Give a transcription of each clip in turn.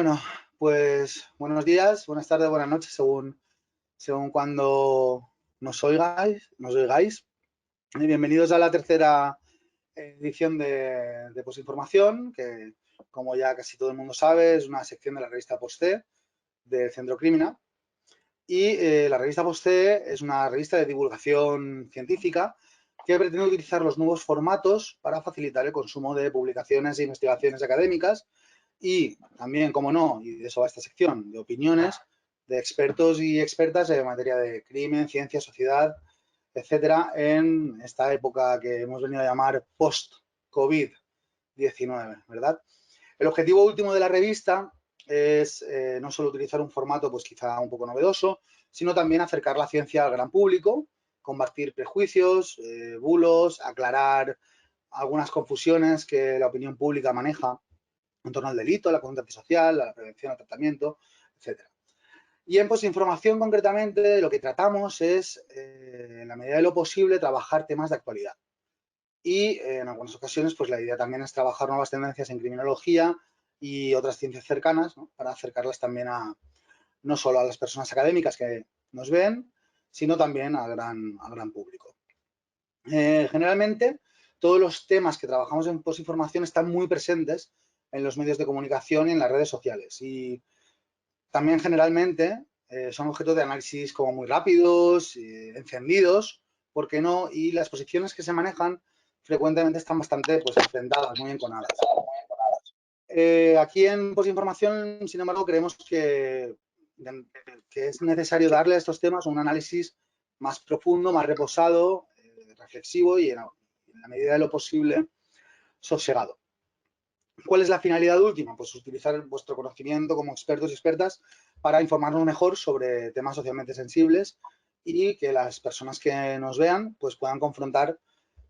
Bueno, pues buenos días, buenas tardes, buenas noches, según cuando nos oigáis. Y bienvenidos a la tercera edición de Posinformación, que como ya casi todo el mundo sabe, es una sección de la revista Post-C del Centro Crímina. Y la revista Post-C es una revista de divulgación científica que pretende utilizar los nuevos formatos para facilitar el consumo de publicaciones e investigaciones académicas y también, como no, y de eso va esta sección, de opiniones de expertos y expertas en materia de crimen, ciencia, sociedad, etcétera, en esta época que hemos venido a llamar post-COVID-19, ¿verdad? El objetivo último de la revista es no solo utilizar un formato pues quizá un poco novedoso, sino también acercar la ciencia al gran público, combatir prejuicios, bulos, aclarar algunas confusiones que la opinión pública maneja en torno al delito, a la conducta antisocial, a la prevención, al tratamiento, etcétera. Y en Posinformación, concretamente, lo que tratamos es, en la medida de lo posible, trabajar temas de actualidad. Y en algunas ocasiones, pues la idea también es trabajar nuevas tendencias en criminología y otras ciencias cercanas, ¿no? Para acercarlas también no solo a las personas académicas que nos ven, sino también al gran público. Generalmente, todos los temas que trabajamos en Posinformación están muy presentes en los medios de comunicación y en las redes sociales. Y también generalmente son objeto de análisis como muy rápidos, encendidos, ¿por qué no? Y las posiciones que se manejan frecuentemente están bastante pues, enfrentadas, muy enconadas. Aquí en Posinformación, sin embargo, creemos que es necesario darle a estos temas un análisis más profundo, más reposado, reflexivo y en la medida de lo posible sosegado. ¿Cuál es la finalidad última? Pues utilizar vuestro conocimiento como expertos y expertas para informarnos mejor sobre temas socialmente sensibles y que las personas que nos vean pues puedan confrontar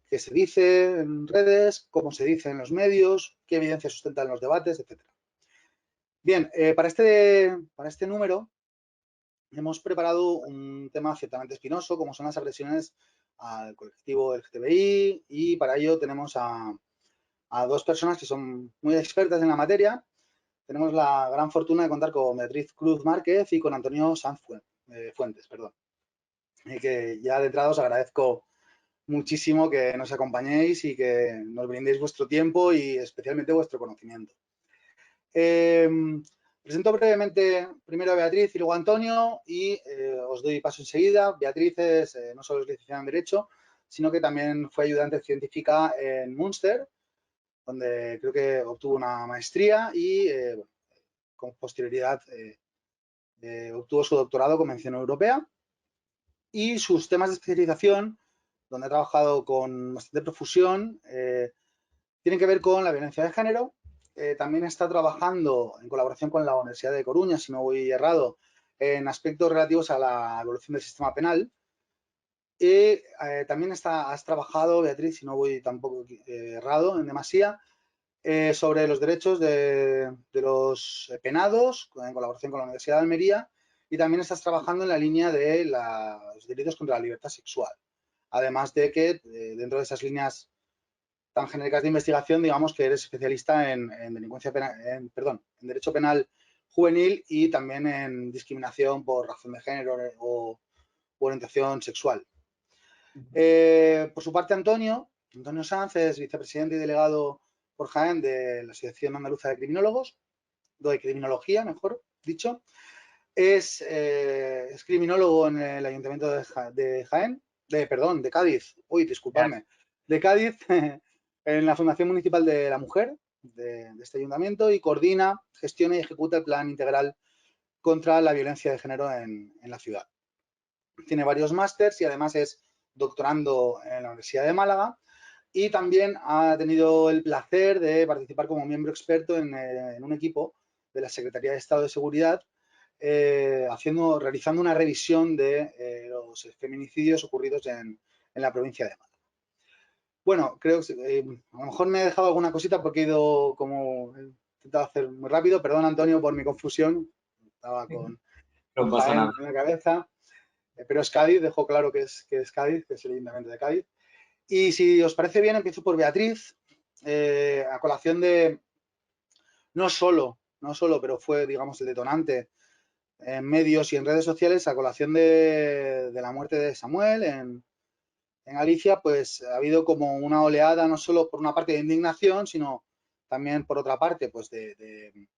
qué se dice en redes, cómo se dice en los medios, qué evidencia sustentan los debates, etc. Bien, para este número hemos preparado un tema ciertamente espinoso, como son las agresiones al colectivo LGTBI, y para ello tenemos a dos personas que son muy expertas en la materia. Tenemos la gran fortuna de contar con Beatriz Cruz Márquez y con Antonio Sanz Fuentes, perdón. Y que ya de entrada os agradezco muchísimo que nos acompañéis y que nos brindéis vuestro tiempo y especialmente vuestro conocimiento. Presento brevemente primero a Beatriz y luego a Antonio y os doy paso enseguida. Beatriz no solo es licenciada en Derecho, sino que también fue ayudante científica en Münster, donde creo que obtuvo una maestría y con posterioridad obtuvo su doctorado con mención europea. Y sus temas de especialización, donde ha trabajado con bastante profusión, tienen que ver con la violencia de género. También está trabajando en colaboración con la Universidad de Coruña, si no voy errado, en aspectos relativos a la evolución del sistema penal. Y también has trabajado, Beatriz, si no voy tampoco errado, en demasía, sobre los derechos de los penados, en colaboración con la Universidad de Almería, y también estás trabajando en la línea de los delitos contra la libertad sexual. Además de que dentro de esas líneas tan genéricas de investigación, digamos que eres especialista en delincuencia penal, en derecho penal juvenil y también en discriminación por razón de género o orientación sexual. Por su parte, Antonio Sanz es vicepresidente y delegado por Jaén de la Asociación Andaluza de Criminólogos, de Criminología, mejor dicho. Es criminólogo en el Ayuntamiento de Jaén, de Cádiz, disculpadme, de Cádiz, en la Fundación Municipal de la Mujer de este ayuntamiento y coordina, gestiona y ejecuta el plan integral contra la violencia de género en la ciudad. Tiene varios másters y además es doctorando en la Universidad de Málaga y también ha tenido el placer de participar como miembro experto en un equipo de la Secretaría de Estado de Seguridad realizando una revisión de los feminicidios ocurridos en la provincia de Málaga. Bueno, creo que a lo mejor me he dejado alguna cosita porque he intentado hacer muy rápido. Perdón, Antonio, por mi confusión. Estaba con Jaén en la cabeza. Pero es Cádiz, dejo claro que es Cádiz, que es el Ayuntamiento de Cádiz. Y si os parece bien, empiezo por Beatriz, a colación de no solo no solo, pero fue, digamos, el detonante en medios y en redes sociales a colación de la muerte de Samuel en Galicia, pues ha habido como una oleada, no solo por una parte de indignación, sino también por otra parte, pues de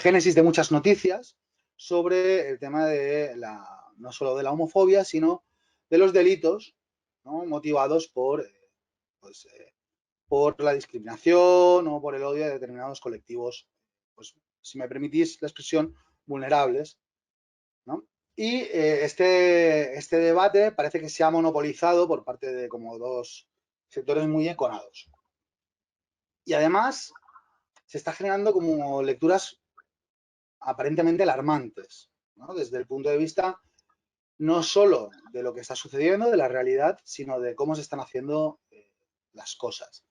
génesis de muchas noticias sobre el tema de no solo de la homofobia, sino de los delitos, ¿no?, motivados pues, por la discriminación o por el odio de determinados colectivos, pues, si me permitís la expresión, vulnerables, ¿no? Y este debate parece que se ha monopolizado por parte de como dos sectores muy enconados. Y además se está generando como lecturas aparentemente alarmantes, ¿no?, desde el punto de vista no solo de lo que está sucediendo, de la realidad, sino de cómo se están haciendo las cosas.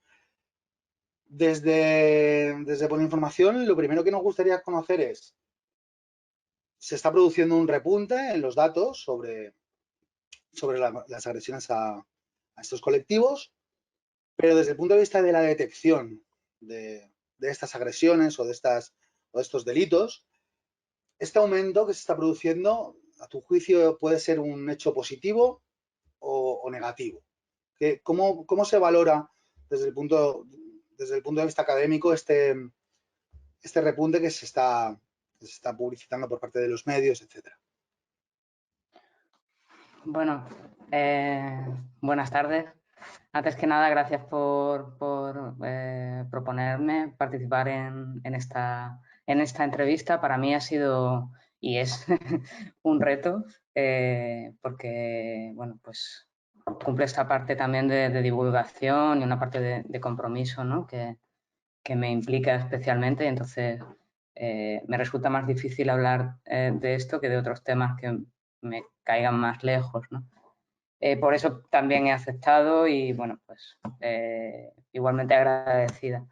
Desde Por Información, lo primero que nos gustaría conocer es, se está produciendo un repunte en los datos sobre las agresiones a estos colectivos, pero desde el punto de vista de la detección de estas agresiones o de estos delitos, este aumento que se está produciendo, a tu juicio, puede ser un hecho positivo o negativo. ¿Cómo se valora desde el punto de vista académico este repunte que se está publicitando por parte de los medios, etcétera? Bueno, buenas tardes. Antes que nada, gracias por proponerme participar en esta entrevista. Para mí ha sido y es un reto porque, bueno, pues cumple esta parte también de divulgación y una parte de compromiso, ¿no?, que me implica especialmente. Entonces, me resulta más difícil hablar de esto que de otros temas que me caigan más lejos, ¿no? Por eso también he aceptado y, bueno, pues igualmente agradecida.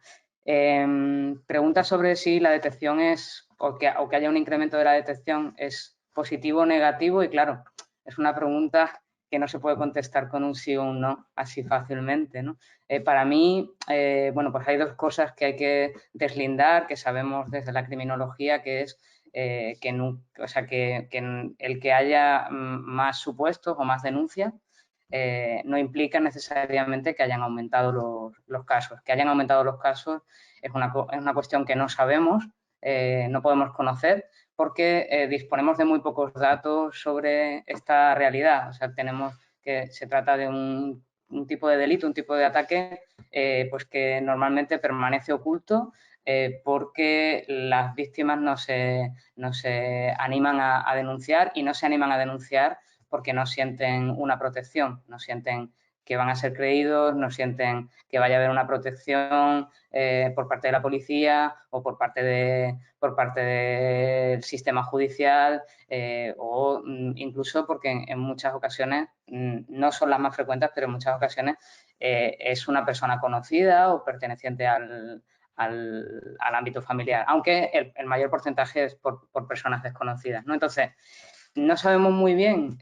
Pregunta sobre si la detección es, o que haya un incremento de la detección es positivo o negativo, y claro, es una pregunta que no se puede contestar con un sí o un no así fácilmente, ¿no? Para mí, bueno, pues hay dos cosas que hay que deslindar, que sabemos desde la criminología, que es que el que haya más supuestos o más denuncias no implica necesariamente que hayan aumentado los casos. Que hayan aumentado los casos es una cuestión que no sabemos, no podemos conocer, porque disponemos de muy pocos datos sobre esta realidad. O sea, tenemos que se trata de un tipo de delito, un tipo de ataque, pues que normalmente permanece oculto porque las víctimas no se animan a denunciar, y no se animan a denunciar porque no sienten una protección, no sienten que van a ser creídos, no sienten que vaya a haber una protección por parte de la policía o por parte del sistema judicial o incluso porque en muchas ocasiones, no son las más frecuentes, pero en muchas ocasiones es una persona conocida o perteneciente al ámbito familiar, aunque el mayor porcentaje es por personas desconocidas, ¿no? Entonces, no sabemos muy bien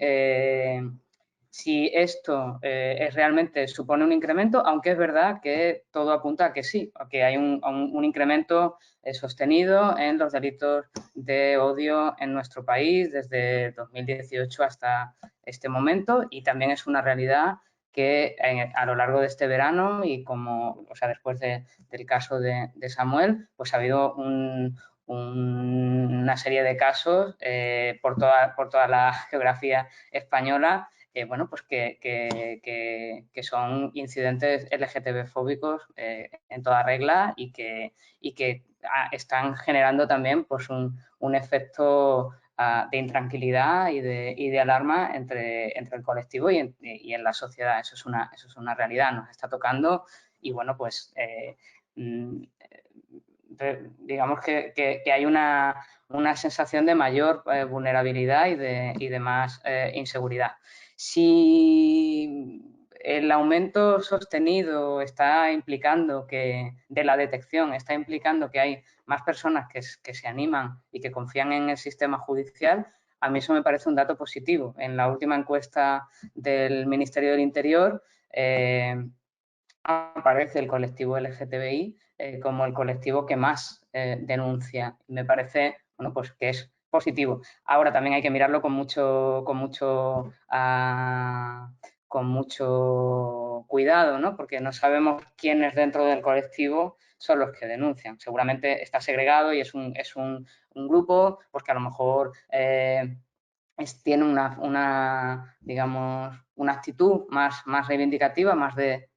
si esto realmente supone un incremento, aunque es verdad que todo apunta a que sí, a que hay un incremento sostenido en los delitos de odio en nuestro país desde 2018 hasta este momento, y también es una realidad que a lo largo de este verano y después del caso de Samuel, pues ha habido una serie de casos por toda la geografía española, bueno, pues que son incidentes LGTB-fóbicos en toda regla y que están generando también pues un efecto de intranquilidad y de alarma entre el colectivo y en la sociedad. Eso es una realidad, nos está tocando, y bueno, pues digamos que hay una sensación de mayor vulnerabilidad y de más inseguridad. Si el aumento sostenido está implicando de la detección está implicando que hay más personas que se animan y que confían en el sistema judicial, a mí eso me parece un dato positivo. En la última encuesta del Ministerio del Interior aparece el colectivo LGTBI como el colectivo que más denuncia. Me parece, bueno, pues que es positivo. Ahora también hay que mirarlo con mucho cuidado, ¿no? Porque no sabemos quiénes dentro del colectivo son los que denuncian. Seguramente está segregado y es un grupo, pues que a lo mejor tiene digamos, una actitud más reivindicativa, más de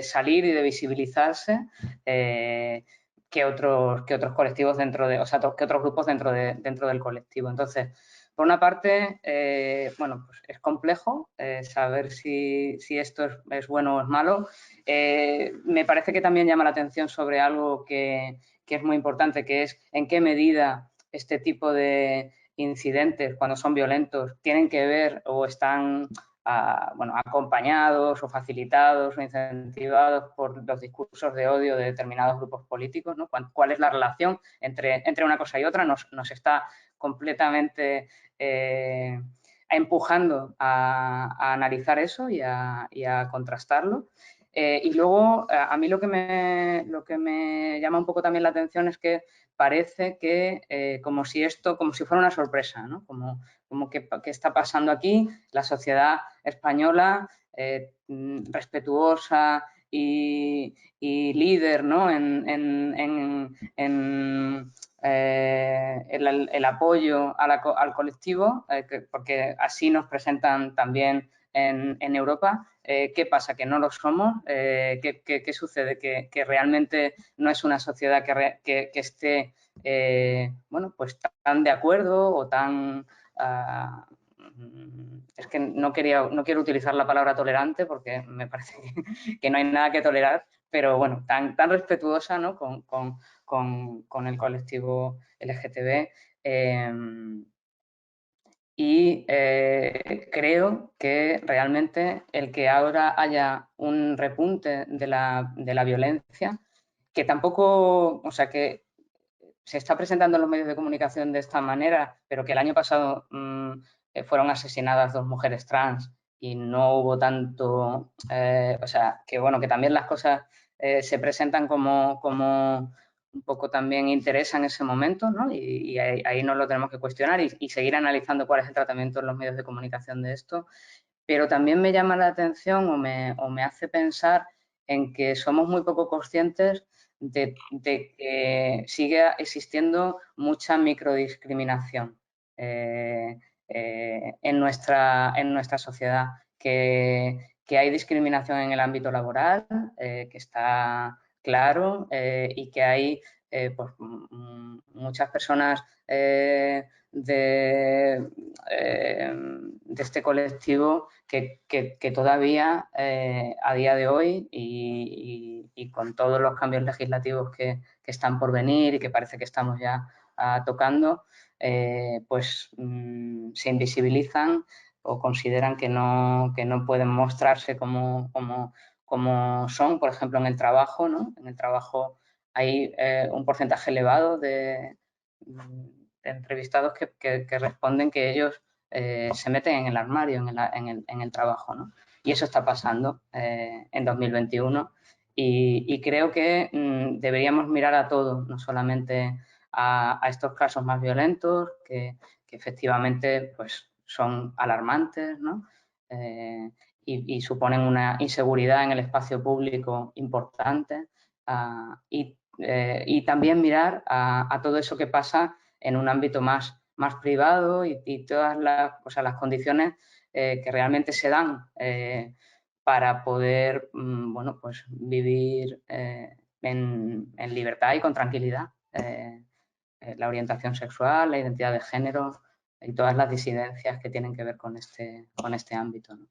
salir y de visibilizarse que otros colectivos o sea, que otros grupos dentro del colectivo. Entonces, por una parte, bueno, pues es complejo saber si esto es bueno o es malo. Me parece que también llama la atención sobre algo que es muy importante, que es en qué medida este tipo de incidentes, cuando son violentos, tienen que ver o están bueno, acompañados o facilitados o incentivados por los discursos de odio de determinados grupos políticos, ¿no? ¿Cuál es la relación entre una cosa y otra? Nos está completamente empujando a analizar eso y a contrastarlo. Y luego, a mí lo que me llama un poco también la atención es que parece que como si fuera una sorpresa, ¿no? Como que está pasando aquí, la sociedad española respetuosa y líder, ¿no? en el apoyo al colectivo, porque así nos presentan también en Europa. ¿Qué pasa? ¿Que no lo somos? ¿Qué sucede? ¿Que realmente no es una sociedad que esté bueno, pues tan de acuerdo o tan... es que no quiero utilizar la palabra tolerante porque me parece que no hay nada que tolerar, pero bueno, tan respetuosa, ¿no? con el colectivo LGTB. Y creo que realmente el que ahora haya un repunte de la violencia, que tampoco, o sea, que se está presentando en los medios de comunicación de esta manera, pero que el año pasado fueron asesinadas 2 mujeres trans y no hubo tanto, o sea, que bueno, que también las cosas se presentan como un poco también interesa en ese momento, ¿no? Y ahí no lo tenemos que cuestionar y seguir analizando cuál es el tratamiento en los medios de comunicación de esto. Pero también me llama la atención o me hace pensar en que somos muy poco conscientes de que sigue existiendo mucha microdiscriminación en nuestra sociedad, que hay discriminación en el ámbito laboral, que está claro, y que hay pues, muchas personas de este colectivo que todavía a día de hoy y con todos los cambios legislativos que están por venir y que parece que estamos ya tocando, pues se invisibilizan o consideran que no pueden mostrarse como son, por ejemplo, en el trabajo, ¿no? En el trabajo hay un porcentaje elevado de entrevistados que responden que ellos se meten en el armario, en el trabajo, ¿no? Y eso está pasando en 2021 y creo que deberíamos mirar a todo, no solamente a estos casos más violentos que efectivamente pues, son alarmantes, ¿no? Y suponen una inseguridad en el espacio público importante y también mirar a todo eso que pasa en un ámbito más privado y todas las condiciones que realmente se dan para poder bueno, pues vivir en libertad y con tranquilidad la orientación sexual, la identidad de género y todas las disidencias que tienen que ver con este ámbito, ¿no?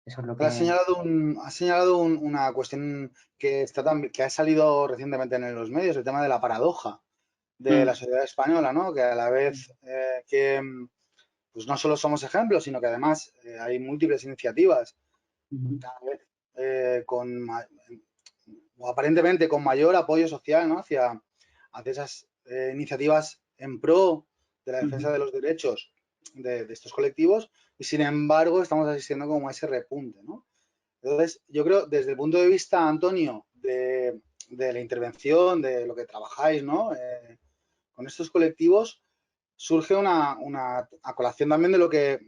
Eso es lo que... Has señalado una cuestión que ha salido recientemente en los medios, el tema de la paradoja de la sociedad española, ¿no? Que a la vez que pues no solo somos ejemplos, sino que además hay múltiples iniciativas, cada vez o aparentemente con mayor apoyo social, ¿no? hacia esas iniciativas en pro de la defensa de los derechos de estos colectivos y sin embargo estamos asistiendo como a ese repunte, ¿no? Entonces, yo creo, desde el punto de vista, Antonio, de de la intervención, de lo que trabajáis, ¿no? Con estos colectivos surge a colación también de lo que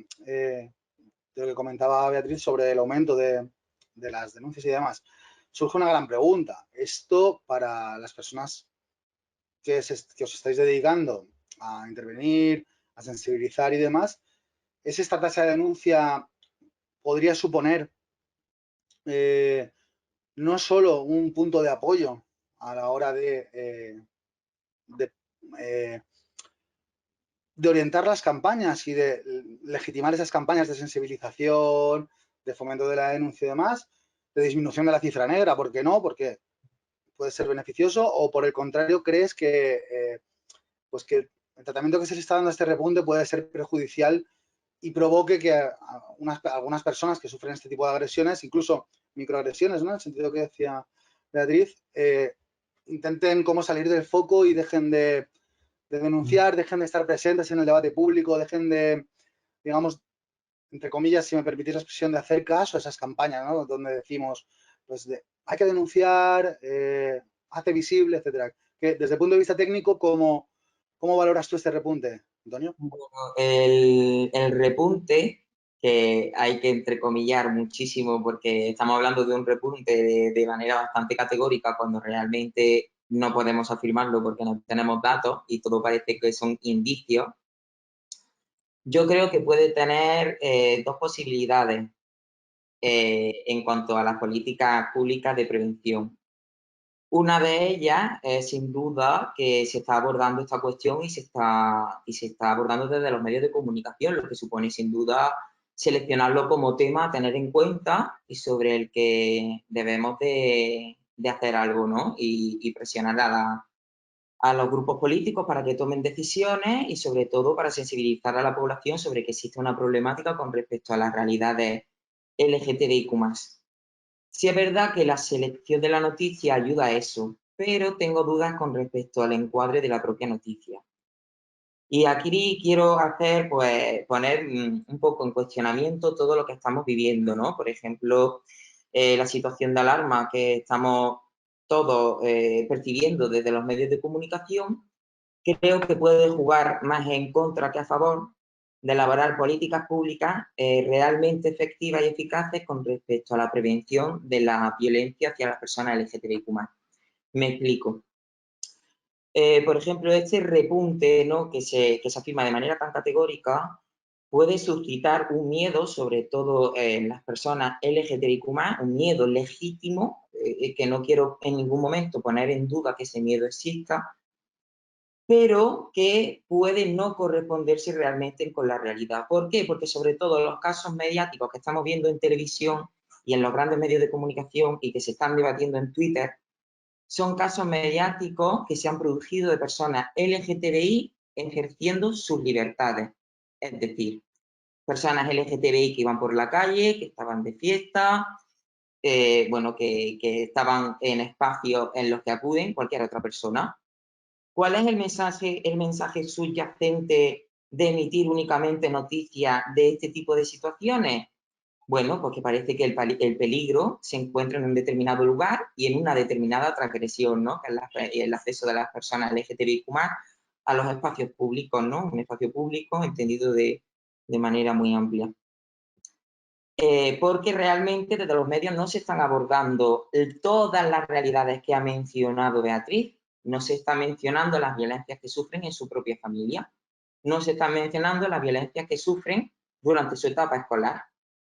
comentaba Beatriz sobre el aumento de las denuncias y demás. Surge una gran pregunta. Esto para las personas que os estáis dedicando a intervenir, a sensibilizar y demás, ¿es esta tasa de denuncia podría suponer no solo un punto de apoyo a la hora de orientar las campañas y de legitimar esas campañas de sensibilización, de fomento de la denuncia y demás, de disminución de la cifra negra? ¿Por qué no? Porque puede ser beneficioso, o por el contrario crees que pues que el tratamiento que se le está dando a este repunte puede ser perjudicial y provoque que algunas personas que sufren este tipo de agresiones, incluso microagresiones, ¿no? En el sentido que decía Beatriz, intenten cómo salir del foco y dejen de denunciar, dejen de estar presentes en el debate público, dejen de, digamos, entre comillas, si me permitís la expresión, de hacer caso a esas campañas, ¿no? Donde decimos, pues, hay que denunciar, hace visible, etcétera. Que desde el punto de vista técnico, ¿cómo valoras tú este repunte, Antonio? Bueno, el repunte, que hay que entrecomillar muchísimo porque estamos hablando de un repunte de manera bastante categórica cuando realmente no podemos afirmarlo porque no tenemos datos y todo parece que son indicios. Yo creo que puede tener dos posibilidades en cuanto a las políticas públicas de prevención. Una de ellas es, sin duda, que se está abordando esta cuestión y se está abordando desde los medios de comunicación, lo que supone, sin duda, seleccionarlo como tema a tener en cuenta y sobre el que debemos de hacer algo, ¿no? Y presionar a los grupos políticos para que tomen decisiones y, sobre todo, para sensibilizar a la población sobre que existe una problemática con respecto a las realidades LGTBIQ+. Sí es verdad que la selección de la noticia ayuda a eso, pero tengo dudas con respecto al encuadre de la propia noticia. Y aquí quiero hacer, pues, poner un poco en cuestionamiento todo lo que estamos viviendo, ¿no? Por ejemplo, la situación de alarma que estamos todos percibiendo desde los medios de comunicación, creo que puede jugar más en contra que a favor de elaborar políticas públicas realmente efectivas y eficaces con respecto a la prevención de la violencia hacia las personas LGTBIQ+. Me explico. Por ejemplo, este repunte, ¿no?, que se afirma de manera tan categórica puede suscitar un miedo, sobre todo en las personas LGTBIQ+, un miedo legítimo, que no quiero en ningún momento poner en duda que ese miedo exista, pero que puede no corresponderse realmente con la realidad. ¿Por qué? Porque sobre todo los casos mediáticos que estamos viendo en televisión y en los grandes medios de comunicación y que se están debatiendo en Twitter, son casos mediáticos que se han producido de personas LGTBI ejerciendo sus libertades. Es decir, personas LGTBI que iban por la calle, que estaban de fiesta, bueno, que estaban en espacios en los que acuden cualquier otra persona. ¿Cuál es el mensaje subyacente de emitir únicamente noticias de este tipo de situaciones? Bueno, porque parece que el peligro se encuentra en un determinado lugar y en una determinada transgresión, ¿no?, que es el acceso de las personas LGTBIQ+ a los espacios públicos, ¿no? Un espacio público entendido de manera muy amplia. Porque realmente desde los medios no se están abordando todas las realidades que ha mencionado Beatriz. No se está mencionando las violencias que sufren en su propia familia. No se están mencionando las violencias que sufren durante su etapa escolar.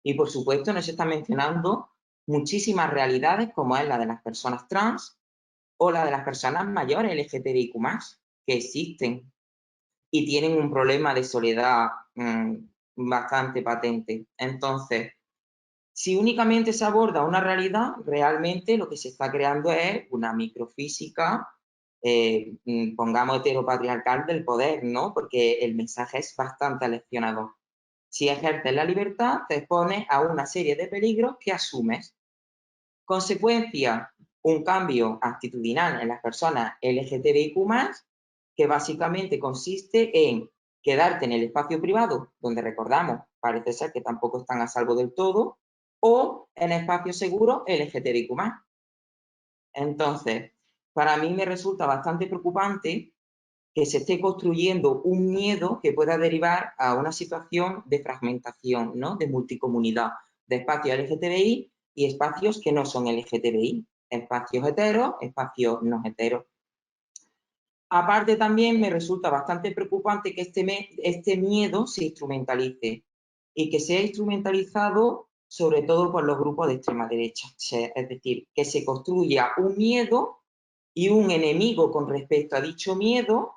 Y, por supuesto, no se están mencionando muchísimas realidades como es la de las personas trans o la de las personas mayores LGTBIQ+, que existen y tienen un problema de soledad bastante patente. Entonces, si únicamente se aborda una realidad, realmente lo que se está creando es una microfísica, pongamos heteropatriarcal del poder, ¿no? Porque el mensaje es bastante aleccionador. Si ejerces la libertad, te expones a una serie de peligros que asumes. Consecuencia, un cambio actitudinal en las personas LGTBIQ+, que básicamente consiste en quedarte en el espacio privado, donde recordamos, parece ser que tampoco están a salvo del todo, o en espacios seguros LGTBIQ+. Entonces, para mí me resulta bastante preocupante que se esté construyendo un miedo que pueda derivar a una situación de fragmentación, ¿no? De multicomunidad, de espacios LGTBI y espacios que no son LGTBI, espacios heteros, espacios no heteros. Aparte también me resulta bastante preocupante que este miedo se instrumentalice y que sea instrumentalizado sobre todo por los grupos de extrema derecha. Es decir, que se construya un miedo y un enemigo con respecto a dicho miedo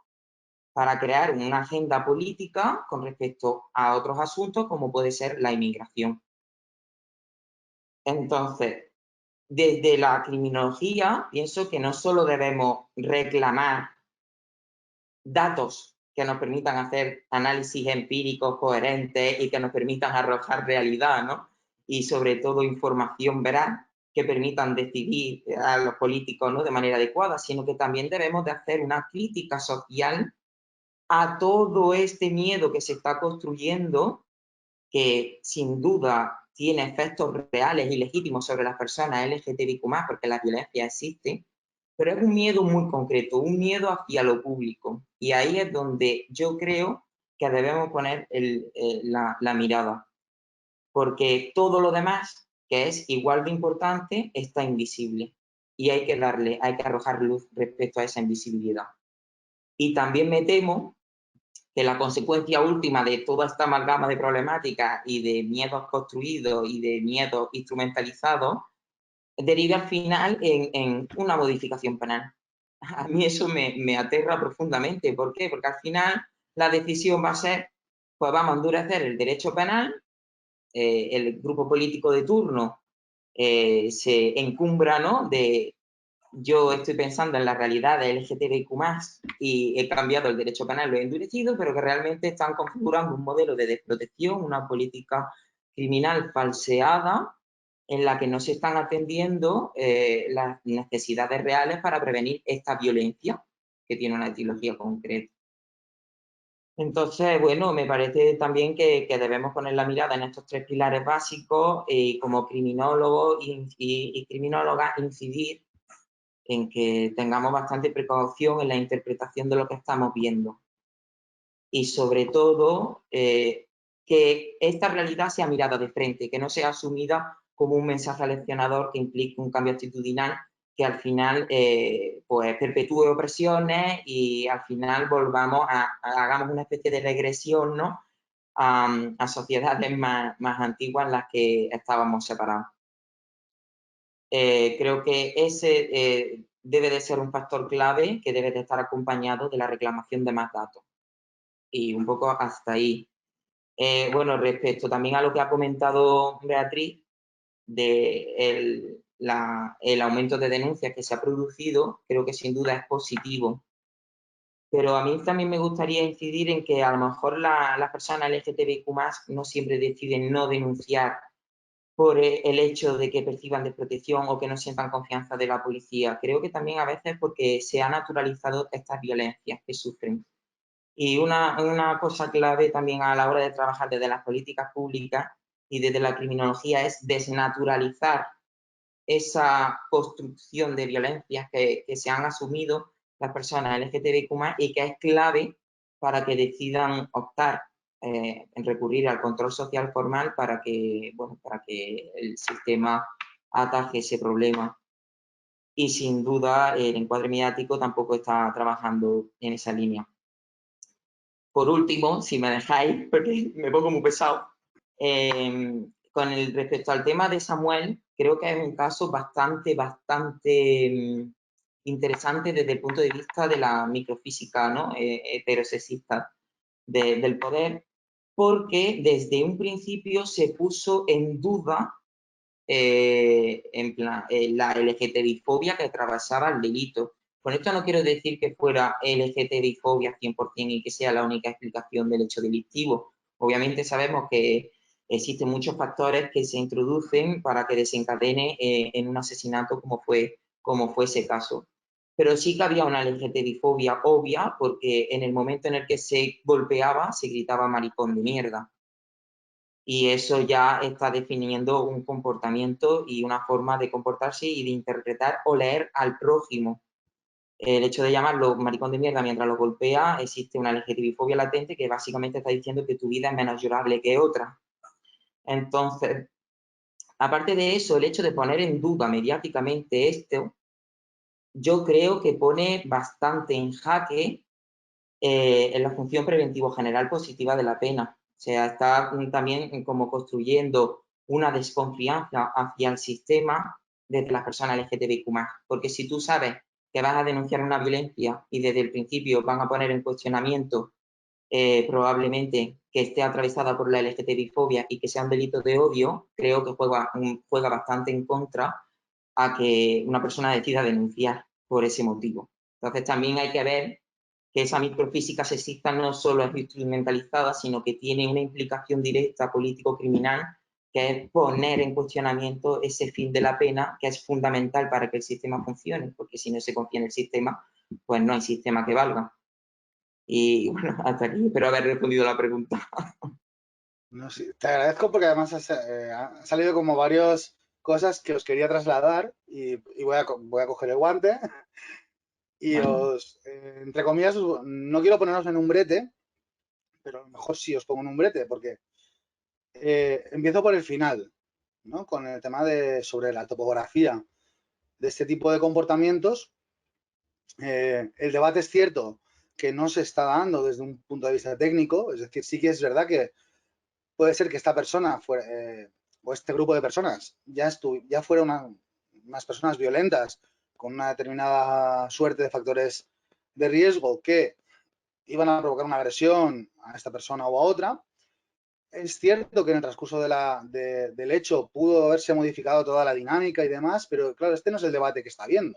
para crear una agenda política con respecto a otros asuntos como puede ser la inmigración. Entonces, desde la criminología, pienso que no solo debemos reclamar datos que nos permitan hacer análisis empíricos coherentes y que nos permitan arrojar realidad, ¿no? Y sobre todo información veraz que permitan decidir a los políticos, ¿no? De manera adecuada, sino que también debemos de hacer una crítica social a todo este miedo que se está construyendo, que sin duda tiene efectos reales y legítimos sobre las personas LGTBIQ+, porque la violencia existe, pero es un miedo muy concreto, un miedo hacia lo público. Y ahí es donde yo creo que debemos poner la mirada, porque todo lo demás, que es igual de importante, está invisible. Y hay que arrojar luz respecto a esa invisibilidad. Y también me temo que la consecuencia última de toda esta amalgama de problemáticas y de miedos construidos y de miedos instrumentalizados deriva al final en una modificación penal. A mí eso me aterra profundamente. ¿Por qué? Porque al final la decisión va a ser, pues vamos a endurecer el derecho penal, el grupo político de turno se encumbra, ¿no? Yo estoy pensando en la realidad de LGTBIQ+, y he cambiado el derecho penal, lo he endurecido, pero que realmente están configurando un modelo de desprotección, una política criminal falseada, en la que no se están atendiendo las necesidades reales para prevenir esta violencia, que tiene una etiología concreta. Entonces, bueno, me parece también que debemos poner la mirada en estos tres pilares básicos y como criminólogos y criminólogas incidir en que tengamos bastante precaución en la interpretación de lo que estamos viendo. Y sobre todo, que esta realidad sea mirada de frente, que no sea asumida como un mensaje aleccionador que implique un cambio actitudinal que al final pues perpetúe opresiones y al final hagamos una especie de regresión, ¿no? a sociedades más antiguas en las que estábamos separados. Creo que ese debe de ser un factor clave que debe de estar acompañado de la reclamación de más datos. Y un poco hasta ahí. Bueno, respecto también a lo que ha comentado Beatriz, de el aumento de denuncias que se ha producido, creo que sin duda es positivo. Pero a mí también me gustaría incidir en que a lo mejor las personas LGTBIQ+, no siempre deciden no denunciar por el hecho de que perciban desprotección o que no sientan confianza de la policía. Creo que también a veces porque se han naturalizado estas violencias que sufren. Y una cosa clave también a la hora de trabajar desde las políticas públicas y desde la criminología es desnaturalizar esa construcción de violencias que se han asumido las personas LGTBIQ+, y que es clave para que decidan optar en recurrir al control social formal para que el sistema ataje ese problema. Y sin duda el encuadre mediático tampoco está trabajando en esa línea. Por último, si me dejáis, porque me pongo muy pesado, respecto al tema de Samuel, creo que es un caso bastante interesante desde el punto de vista de la microfísica, ¿no? Heterosexista del poder, porque desde un principio se puso en duda la LGTBI-fobia que atravesaba el delito. Con esto no quiero decir que fuera LGTBI-fobia 100% y que sea la única explicación del hecho delictivo. Obviamente sabemos que existen muchos factores que se introducen para que desencadene en un asesinato como fue ese caso. Pero sí que había una LGTBI-fobia obvia, porque en el momento en el que se golpeaba se gritaba maricón de mierda. y eso ya está definiendo un comportamiento y una forma de comportarse y de interpretar o leer al prójimo. El hecho de llamarlo maricón de mierda mientras lo golpea, existe una LGTBI-fobia latente que básicamente está diciendo que tu vida es menos llorable que otra. Entonces, aparte de eso, el hecho de poner en duda mediáticamente esto, yo creo que pone bastante en jaque en la función preventivo general positiva de la pena. O sea, está también como construyendo una desconfianza hacia el sistema desde las personas LGTBIQ+. Porque si tú sabes que vas a denunciar una violencia y desde el principio van a poner en cuestionamiento probablemente que esté atravesada por la LGTBI-fobia y que sea un delito de odio, creo que juega bastante en contra a que una persona decida denunciar por ese motivo. Entonces también hay que ver que esa microfísica sexista no solo es instrumentalizada, sino que tiene una implicación directa político-criminal, que es poner en cuestionamiento ese fin de la pena, que es fundamental para que el sistema funcione, porque si no se confía en el sistema, pues no hay sistema que valga. Y bueno, hasta aquí espero haber respondido la pregunta. No, sí, te agradezco porque además han salido como varias cosas que os quería trasladar y voy a coger el guante y Bueno, entre comillas, no quiero ponernos en un brete, pero a lo mejor sí os pongo en un brete porque empiezo por el final, ¿no? Con el tema sobre la topografía de este tipo de comportamientos. El debate es cierto que no se está dando desde un punto de vista técnico, es decir, sí que es verdad que puede ser que esta persona o este grupo de personas ya fueran unas personas violentas con una determinada suerte de factores de riesgo que iban a provocar una agresión a esta persona o a otra. Es cierto que en el transcurso del hecho pudo haberse modificado toda la dinámica y demás, pero claro, este no es el debate que está habiendo.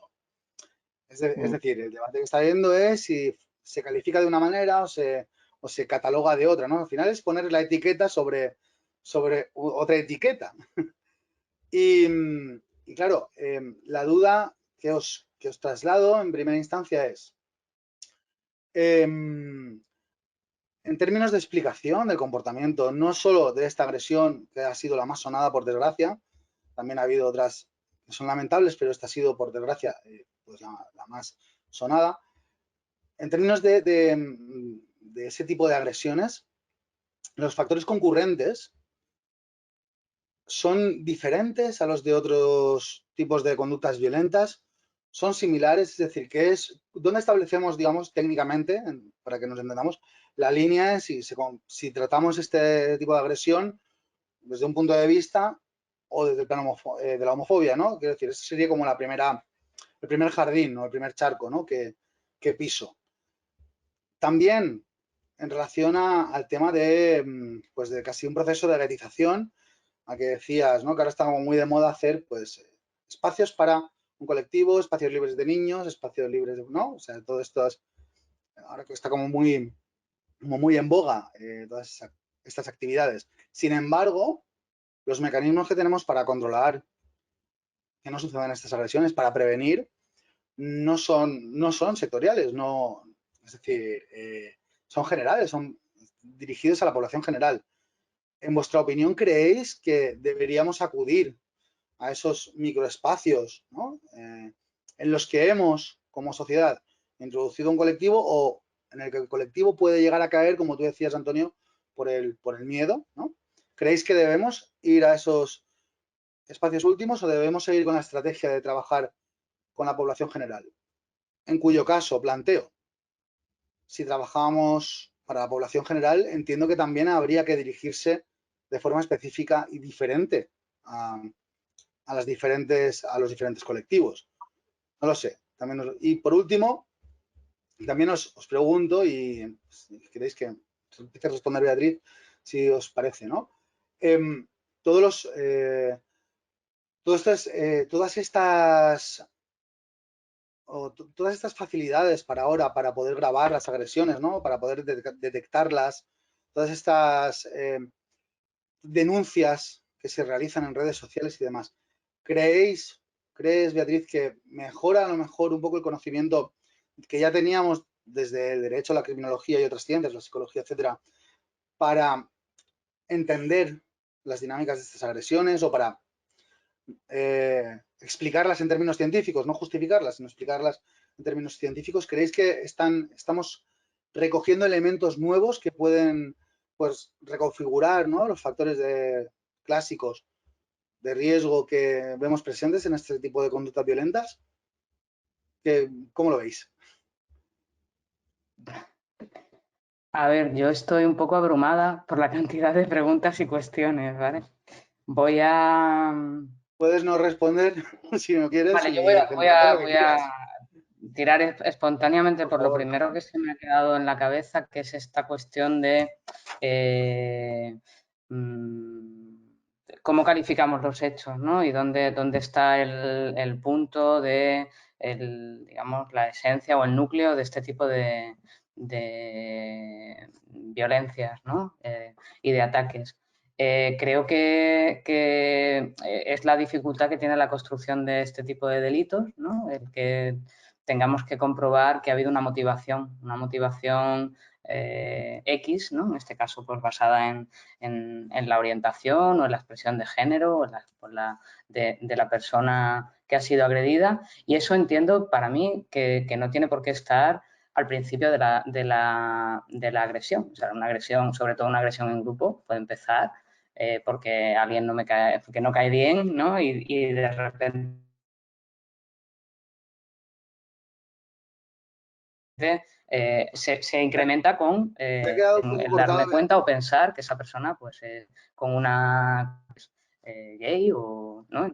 Es decir, el debate que está habiendo es si se califica de una manera o se cataloga de otra, ¿no? Al final es poner la etiqueta sobre otra etiqueta. Y, y claro, la duda que os traslado en primera instancia es, en términos de explicación del comportamiento, no solo de esta agresión que ha sido la más sonada, por desgracia, también ha habido otras que son lamentables, pero esta ha sido, por desgracia, pues la más sonada. En términos de ese tipo de agresiones, los factores concurrentes son diferentes a los de otros tipos de conductas violentas, son similares, es decir, ¿dónde establecemos, digamos, técnicamente, para que nos entendamos, la línea si tratamos este tipo de agresión desde un punto de vista o desde el plano de la homofobia, ¿no? Quiero decir, ese sería como el primer jardín, ¿no? El primer charco, ¿no? que piso. También en relación al tema pues de casi un proceso de guetización, a que decías, ¿no? Que ahora está como muy de moda hacer, pues, espacios para un colectivo, espacios libres de niños, espacios libres de, ¿no? O sea, todo esto ahora que está como muy en boga, todas estas actividades. Sin embargo, los mecanismos que tenemos para controlar que no sucedan estas agresiones, para prevenir, no son sectoriales, no, es decir, son generales, son dirigidos a la población general. En vuestra opinión, ¿creéis que deberíamos acudir a esos microespacios, ¿no? En los que hemos, como sociedad, introducido un colectivo o en el que el colectivo puede llegar a caer, como tú decías, Antonio, por el miedo, ¿no? ¿Creéis que debemos ir a esos espacios últimos o debemos seguir con la estrategia de trabajar con la población general? En cuyo caso, planteo, si trabajábamos para la población general, entiendo que también habría que dirigirse de forma específica y diferente a los diferentes colectivos. No lo sé. Y por último, también os pregunto, y si queréis que empiece a responder Beatriz, si os parece, ¿no? Todas estas facilidades para ahora, para poder grabar las agresiones, ¿no? Para poder detectarlas, todas estas denuncias que se realizan en redes sociales y demás. ¿Crees, Beatriz, que mejora a lo mejor un poco el conocimiento que ya teníamos desde el derecho, la criminología y otras ciencias, la psicología, etcétera, para entender las dinámicas de estas agresiones o para explicarlas en términos científicos, no justificarlas, sino explicarlas en términos científicos? ¿Creéis que estamos recogiendo elementos nuevos que pueden, pues, reconfigurar, ¿no?, los factores clásicos de riesgo que vemos presentes en este tipo de conductas violentas? ¿Cómo lo veis? A ver, yo estoy un poco abrumada por la cantidad de preguntas y cuestiones, ¿vale? Voy a... Puedes no responder si no quieres Vale, yo y centrarte en lo que voy a quieras. tirar espontáneamente por lo favor. primero que se me ha quedado en la cabeza, que es esta cuestión de cómo calificamos los hechos, ¿no? Y dónde está el punto de, digamos, la esencia o el núcleo de este tipo de violencias, ¿no? Y de ataques. Creo que es la dificultad que tiene la construcción de este tipo de delitos, ¿no? El que tengamos que comprobar que ha habido una motivación X, ¿no? En este caso, pues basada en la orientación o en la expresión de género o de la persona que ha sido agredida. Y eso entiendo para mí que no tiene por qué estar al principio de la agresión. O sea, una agresión, sobre todo una agresión en grupo, puede empezar porque alguien porque no cae bien, ¿no? Y de repente se incrementa con Te ha quedado un poco el cortado, darme cuenta o Beatriz. pensar que esa persona pues con una gay o no.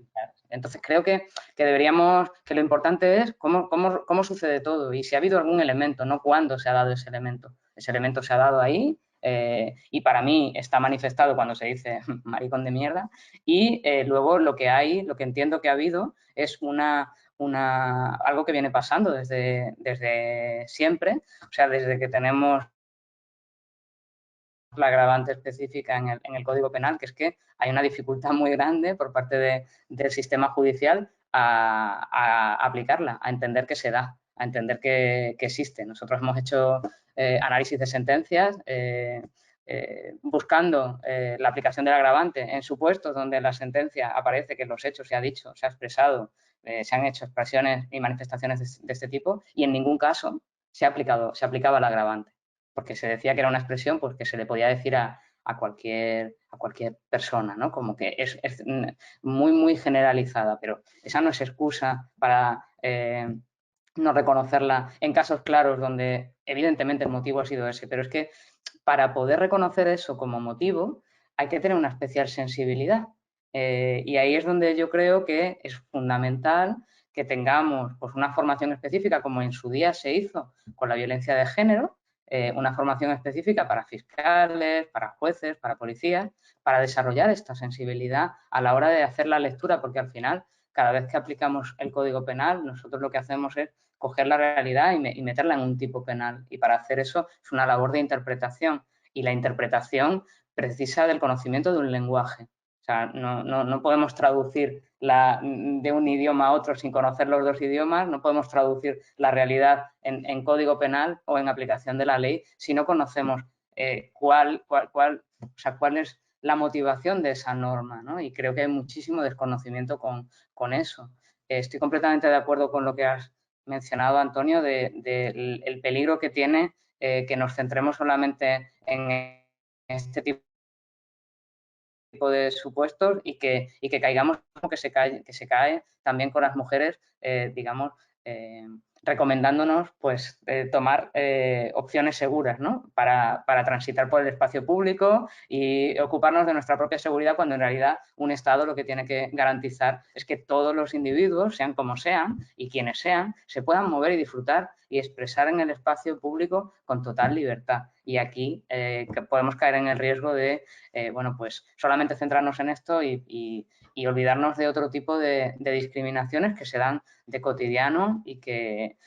Entonces creo que deberíamos, que lo importante es cómo sucede todo y si ha habido algún elemento, no cuándo se ha dado ese elemento. Ese elemento se ha dado ahí y para mí está manifestado cuando se dice maricón de mierda y luego lo que entiendo que ha habido es algo que viene pasando desde siempre, o sea, desde que tenemos la agravante específica en el Código Penal, que es que hay una dificultad muy grande por parte del sistema judicial a aplicarla, a entender que se da, a entender que existe. Nosotros hemos hecho análisis de sentencias buscando la aplicación del agravante en supuestos donde en la sentencia aparece que los hechos se ha dicho, se ha expresado, se han hecho expresiones y manifestaciones de este tipo y en ningún caso se aplicaba el agravante, porque se decía que era una expresión pues, que se le podía decir a cualquier persona, ¿no? Como que es muy, muy generalizada, pero esa no es excusa para no reconocerla en casos claros donde evidentemente el motivo ha sido ese, pero es que para poder reconocer eso como motivo hay que tener una especial sensibilidad y ahí es donde yo creo que es fundamental que tengamos pues, una formación específica como en su día se hizo con la violencia de género, una formación específica para fiscales, para jueces, para policías, para desarrollar esta sensibilidad a la hora de hacer la lectura, porque al final, cada vez que aplicamos el Código Penal, nosotros lo que hacemos es coger la realidad y meterla en un tipo penal. Y para hacer eso es una labor de interpretación. Y la interpretación precisa del conocimiento de un lenguaje. O sea, no podemos traducir de un idioma a otro sin conocer los dos idiomas, no podemos traducir la realidad en código penal o en aplicación de la ley si no conocemos cuál es la motivación de esa norma, ¿no? Y creo que hay muchísimo desconocimiento con eso. Estoy completamente de acuerdo con lo que has mencionado, Antonio, del peligro que tiene que nos centremos solamente en este tipo de supuestos y que caigamos como que se cae también con las mujeres, digamos, recomendándonos pues tomar opciones seguras, ¿no? Para transitar por el espacio público y ocuparnos de nuestra propia seguridad cuando en realidad un Estado lo que tiene que garantizar es que todos los individuos, sean como sean y quienes sean, se puedan mover y disfrutar y expresar en el espacio público con total libertad. Y aquí podemos caer en el riesgo de, bueno, pues solamente centrarnos en esto y olvidarnos de otro tipo de discriminaciones que se dan de cotidiano y que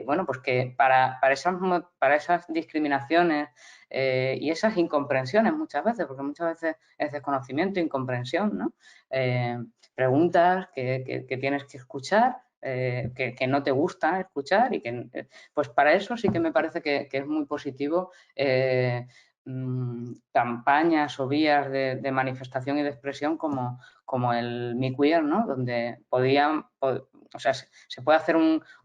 bueno, pues que para esas discriminaciones y esas incomprensiones muchas veces, porque muchas veces es desconocimiento, incomprensión, ¿no? Preguntas que tienes que escuchar, que no te gusta escuchar y que, pues para eso sí que me parece que es muy positivo campañas o vías de manifestación y de expresión como el Me Queer, ¿no? Donde o sea, se puede hacer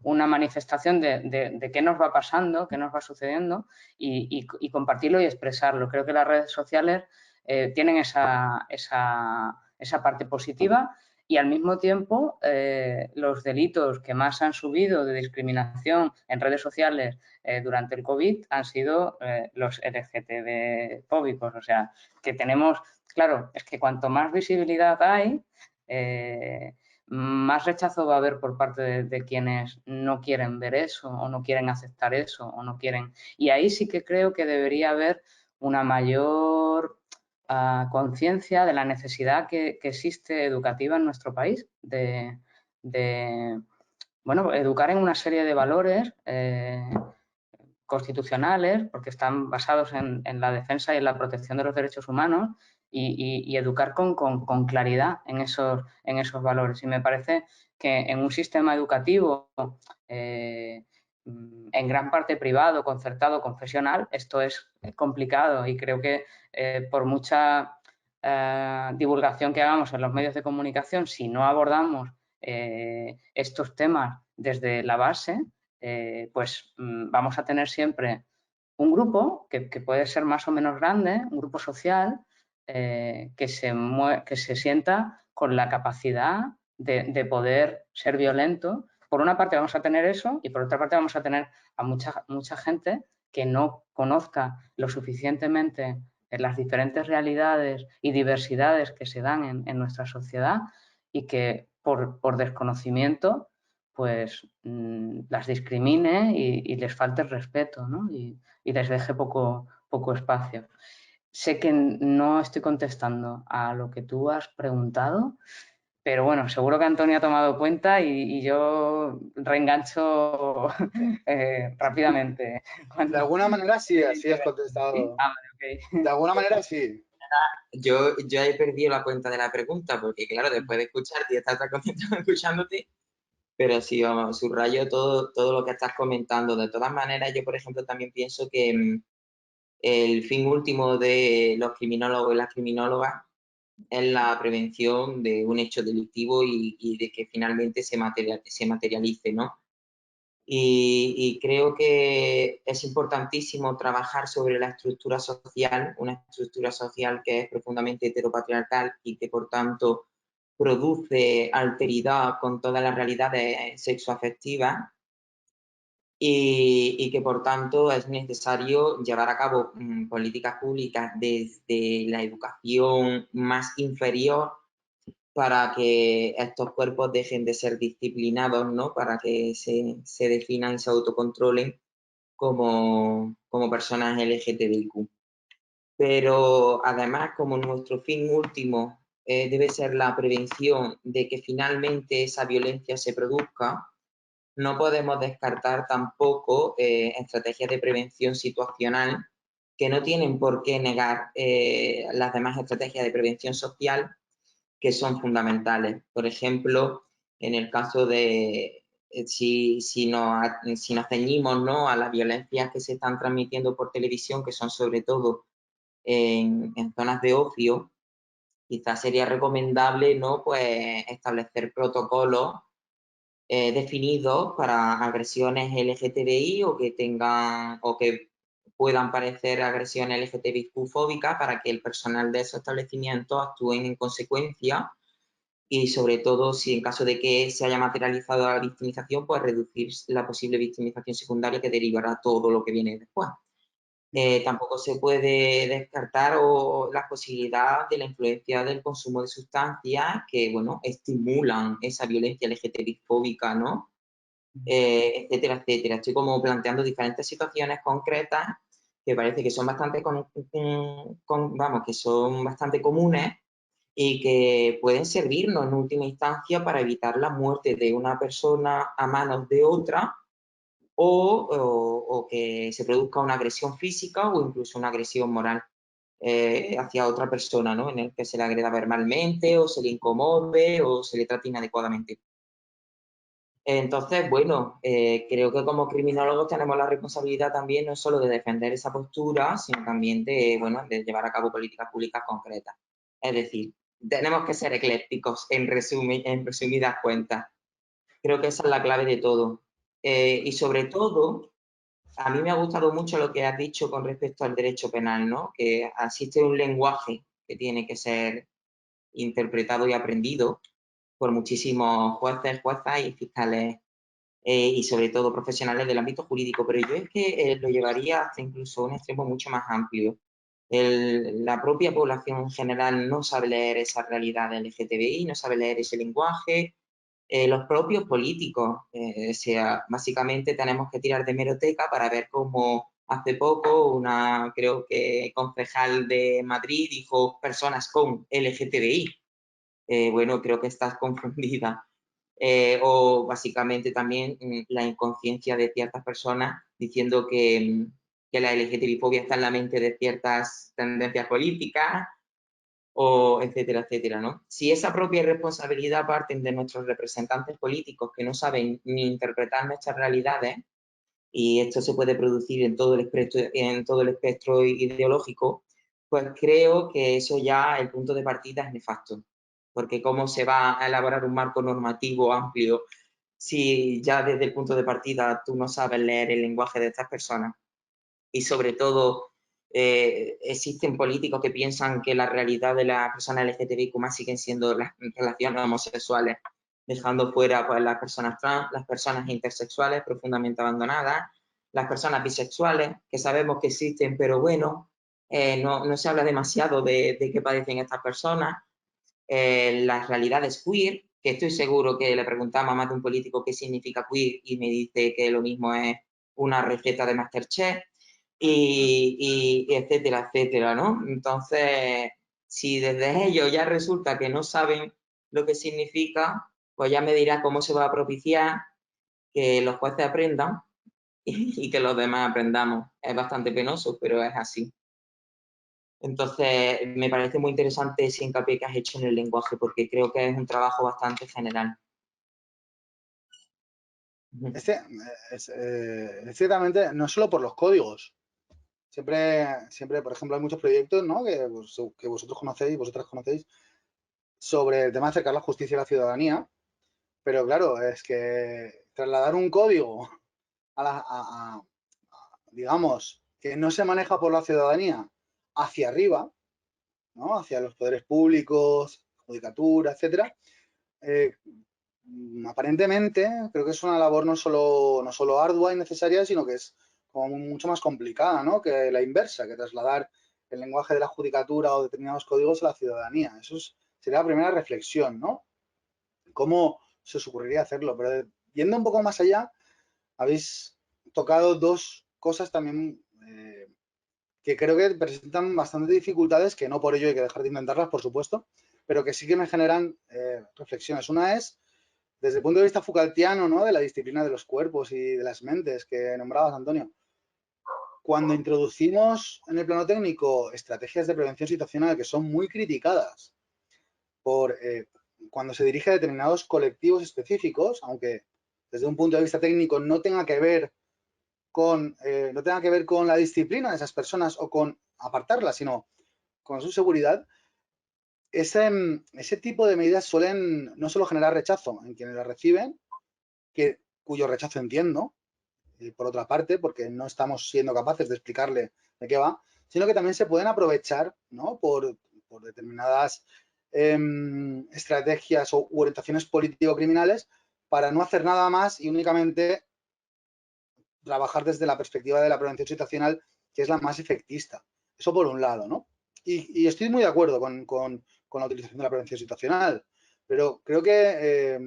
una manifestación de qué nos va pasando, qué nos va sucediendo y compartirlo y expresarlo. Creo que las redes sociales tienen esa parte positiva y al mismo tiempo los delitos que más han subido de discriminación en redes sociales durante el COVID han sido los LGTB-fóbicos. O sea, que tenemos, claro, es que cuanto más visibilidad hay, más rechazo va a haber por parte de quienes no quieren ver eso o no quieren aceptar eso o no quieren. Y ahí sí que creo que debería haber una mayor conciencia de la necesidad que existe educativa en nuestro país de bueno, educar en una serie de valores constitucionales, porque están basados en la defensa y en la protección de los derechos humanos y educar con claridad en esos valores. Y me parece que en un sistema educativo en gran parte privado, concertado, confesional, esto es complicado y creo que por mucha divulgación que hagamos en los medios de comunicación, si no abordamos estos temas desde la base, pues vamos a tener siempre un grupo que puede ser más o menos grande, un grupo social que se sienta con la capacidad de poder ser violento. Por una parte vamos a tener eso y por otra parte vamos a tener a mucha gente que no conozca lo suficientemente las diferentes realidades y diversidades que se dan en nuestra sociedad y que por desconocimiento pues las discrimine y les falte el respeto, ¿no? y les deje poco espacio. Sé que no estoy contestando a lo que tú has preguntado, pero bueno, seguro que Antonio ha tomado cuenta y yo reengancho rápidamente. De alguna manera sí, así has contestado. ¿Sí? Ah, vale, okay. De alguna manera sí. Yo he perdido la cuenta de la pregunta porque, claro, después de escucharte y estar tan contento escuchándote, pero sí, vamos, subrayo todo lo que estás comentando. De todas maneras, yo, por ejemplo, también pienso que el fin último de los criminólogos y las criminólogas es la prevención de un hecho delictivo y de que finalmente se materialice, ¿no? Y creo que es importantísimo trabajar sobre la estructura social, una estructura social que es profundamente heteropatriarcal y que, por tanto, produce alteridad con todas las realidades sexoafectivas y que, por tanto, es necesario llevar a cabo políticas públicas desde la educación más inferior para que estos cuerpos dejen de ser disciplinados, ¿no? Para que se definan y se autocontrolen como personas LGTBIQ. Pero además, como nuestro fin último debe ser la prevención de que finalmente esa violencia se produzca, no podemos descartar tampoco estrategias de prevención situacional que no tienen por qué negar las demás estrategias de prevención social que son fundamentales. Por ejemplo, en el caso de si nos ceñimos, ¿no?, a las violencias que se están transmitiendo por televisión, que son sobre todo en zonas de ocio, quizás sería recomendable, ¿no?, pues establecer protocolos definidos para agresiones LGTBI o que puedan parecer agresiones LGTBI-fóbicas para que el personal de esos establecimientos actúen en consecuencia y, sobre todo, si en caso de que se haya materializado la victimización, pues reducir la posible victimización secundaria que derivará todo lo que viene después. Tampoco se puede descartar la posibilidad de la influencia del consumo de sustancias que, bueno, estimulan esa violencia LGTBI-fóbica, ¿no? Etcétera, etcétera. Estoy como planteando diferentes situaciones concretas que parece que son bastante, que son bastante comunes y que pueden servirnos en última instancia para evitar la muerte de una persona a manos de otra o que se produzca una agresión física o incluso una agresión moral hacia otra persona, ¿no?, en el que se le agreda verbalmente o se le incomode o se le trate inadecuadamente. Entonces, bueno, creo que como criminólogos tenemos la responsabilidad también no solo de defender esa postura, sino también de, bueno, de llevar a cabo políticas públicas concretas. Es decir, tenemos que ser eclécticos en resumidas cuentas. Creo que esa es la clave de todo. Y sobre todo, a mí me ha gustado mucho lo que has dicho con respecto al derecho penal, ¿no? Que existe un lenguaje que tiene que ser interpretado y aprendido por muchísimos jueces, juezas y fiscales y sobre todo profesionales del ámbito jurídico, pero yo es que lo llevaría hasta incluso un extremo mucho más amplio. La propia población en general no sabe leer esa realidad del LGTBI, no sabe leer ese lenguaje, los propios políticos, básicamente tenemos que tirar de hemeroteca para ver cómo hace poco creo que concejal de Madrid dijo personas con LGTBI. Bueno, creo que estás confundida. O básicamente también la inconsciencia de ciertas personas diciendo que la LGTBI-fobia está en la mente de ciertas tendencias políticas, o etcétera, etcétera, ¿no? Si esa propia responsabilidad parten de nuestros representantes políticos que no saben ni interpretar nuestras realidades, y esto se puede producir en todo el espectro ideológico, pues creo que eso ya, el punto de partida es nefasto. Porque cómo se va a elaborar un marco normativo amplio si ya desde el punto de partida tú no sabes leer el lenguaje de estas personas. Y sobre todo, existen políticos que piensan que la realidad de las personas LGTBIQ+ siguen siendo las relaciones homosexuales, dejando fuera pues, las personas trans, las personas intersexuales profundamente abandonadas, las personas bisexuales, que sabemos que existen, pero bueno, no se habla demasiado de qué padecen estas personas, las realidades queer, que estoy seguro que le preguntamos a más de un político qué significa queer y me dice que lo mismo es una receta de MasterChef, y etcétera, etcétera, ¿no? Entonces, si desde ellos ya resulta que no saben lo que significa, pues ya me dirá cómo se va a propiciar que los jueces aprendan y que los demás aprendamos. Es bastante penoso, pero es así. Entonces, me parece muy interesante ese hincapié que has hecho en el lenguaje, porque creo que es un trabajo bastante general. Ciertamente, no solo por los códigos. Siempre, por ejemplo, hay muchos proyectos, ¿no? que vosotros conocéis, vosotras conocéis, sobre el tema de acercar la justicia a la ciudadanía. Pero claro, es que trasladar un código digamos, que no se maneja por la ciudadanía hacia arriba, ¿no? Hacia los poderes públicos, judicatura, etcétera, aparentemente creo que es una labor no solo ardua y necesaria, sino que es como mucho más complicada, ¿no? Que la inversa, que trasladar el lenguaje de la judicatura o determinados códigos a la ciudadanía. Eso sería la primera reflexión, ¿no? ¿Cómo se os ocurriría hacerlo? Pero yendo un poco más allá, habéis tocado dos cosas también que creo que presentan bastantes dificultades, que no por ello hay que dejar de intentarlas, por supuesto, pero que sí que me generan reflexiones. Una es, desde el punto de vista Foucaultiano, ¿no? De la disciplina de los cuerpos y de las mentes que nombrabas, Antonio. Cuando introducimos en el plano técnico estrategias de prevención situacional que son muy criticadas por cuando se dirige a determinados colectivos específicos, aunque desde un punto de vista técnico no tenga que ver con la disciplina de esas personas o con apartarlas, sino con su seguridad, ese tipo de medidas suelen no solo generar rechazo en quienes las reciben, cuyo rechazo entiendo, por otra parte, porque no estamos siendo capaces de explicarle de qué va, sino que también se pueden aprovechar, ¿no? por determinadas estrategias u orientaciones político-criminales para no hacer nada más y únicamente trabajar desde la perspectiva de la prevención situacional, que es la más efectista. Eso por un lado, ¿no? Y estoy muy de acuerdo con la utilización de la prevención situacional, pero creo que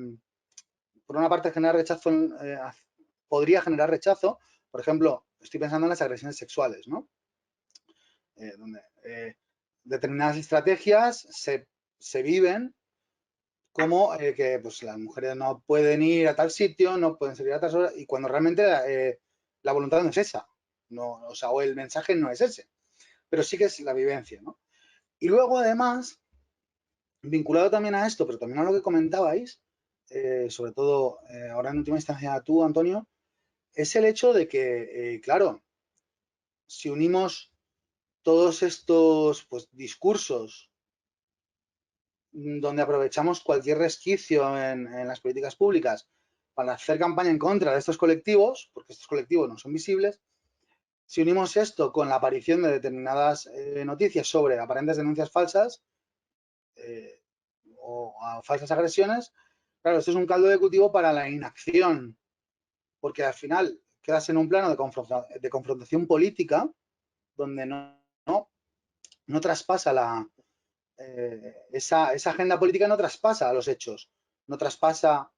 por una parte generar rechazo, podría generar rechazo. Por ejemplo, estoy pensando en las agresiones sexuales, ¿no? Donde determinadas estrategias se viven como que pues, las mujeres no pueden ir a tal sitio, no pueden salir a tal hora, y cuando realmente la voluntad no es esa, no, o sea, o el mensaje no es ese, pero sí que es la vivencia, ¿no? Y luego, además, vinculado también a esto, pero también a lo que comentabais, sobre todo ahora en última instancia tú, Antonio, es el hecho de que, claro, si unimos todos estos pues, discursos donde aprovechamos cualquier resquicio en las políticas públicas para hacer campaña en contra de estos colectivos, porque estos colectivos no son visibles, si unimos esto con la aparición de determinadas noticias sobre aparentes denuncias falsas o falsas agresiones, claro, esto es un caldo de cultivo para la inacción, porque al final quedas en un plano de confrontación política donde no traspasa esa agenda política no traspasa a los hechos, no traspasa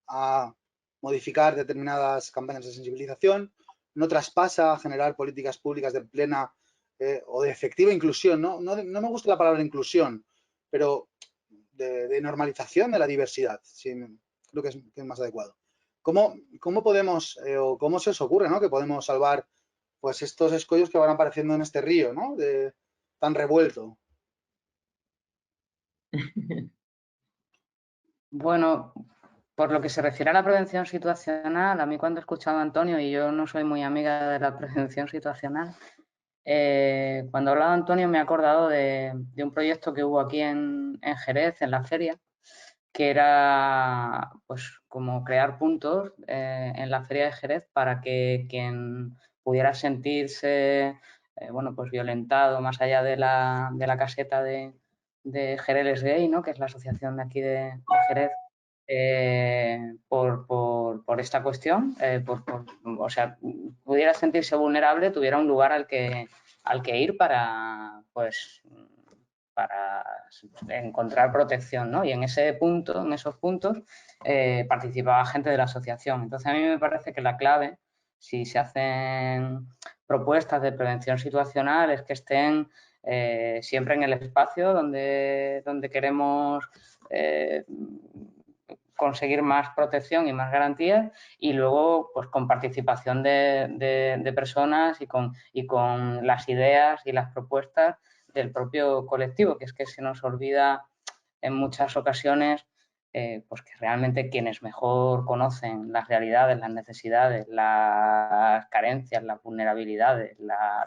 a modificar determinadas campañas de sensibilización, no traspasa a generar políticas públicas de plena o de efectiva inclusión. No me gusta la palabra inclusión, pero de normalización de la diversidad. Sí, creo que es más adecuado. ¿Cómo podemos, o cómo se os ocurre, ¿no? que podemos salvar pues estos escollos que van apareciendo en este río, ¿no? Tan revuelto? Bueno, por lo que se refiere a la prevención situacional, a mí cuando he escuchado a Antonio, y yo no soy muy amiga de la prevención situacional, cuando ha hablado Antonio me he acordado de un proyecto que hubo aquí en Jerez, en la feria, que era pues como crear puntos en la feria de Jerez para que quien pudiera sentirse bueno, pues violentado más allá de la caseta de Jerez Gay, ¿no? que es la asociación de aquí de Jerez, por esta cuestión, o sea, pudiera sentirse vulnerable, tuviera un lugar al que ir para, pues, para encontrar protección, ¿no? Y en ese punto, en esos puntos, participaba gente de la asociación. Entonces, a mí me parece que la clave, si se hacen propuestas de prevención situacional, es que estén siempre en el espacio donde queremos conseguir más protección y más garantías, y luego pues con participación de personas y con las ideas y las propuestas del propio colectivo, que es que se nos olvida en muchas ocasiones pues que realmente quienes mejor conocen las realidades, las necesidades, las carencias, las vulnerabilidades,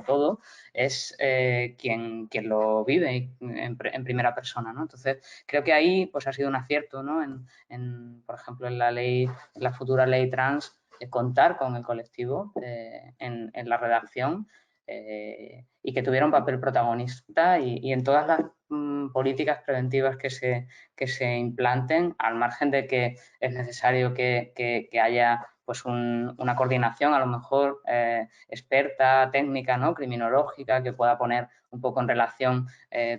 todo, es quien lo vive en primera persona, ¿no? Entonces, creo que ahí pues ha sido un acierto, ¿no? Por ejemplo, en la futura ley trans, contar con el colectivo en la redacción, y que tuviera un papel protagonista y en todas las políticas preventivas que se implanten, al margen de que es necesario que haya pues una coordinación a lo mejor experta, técnica, ¿no? criminológica, que pueda poner un poco en relación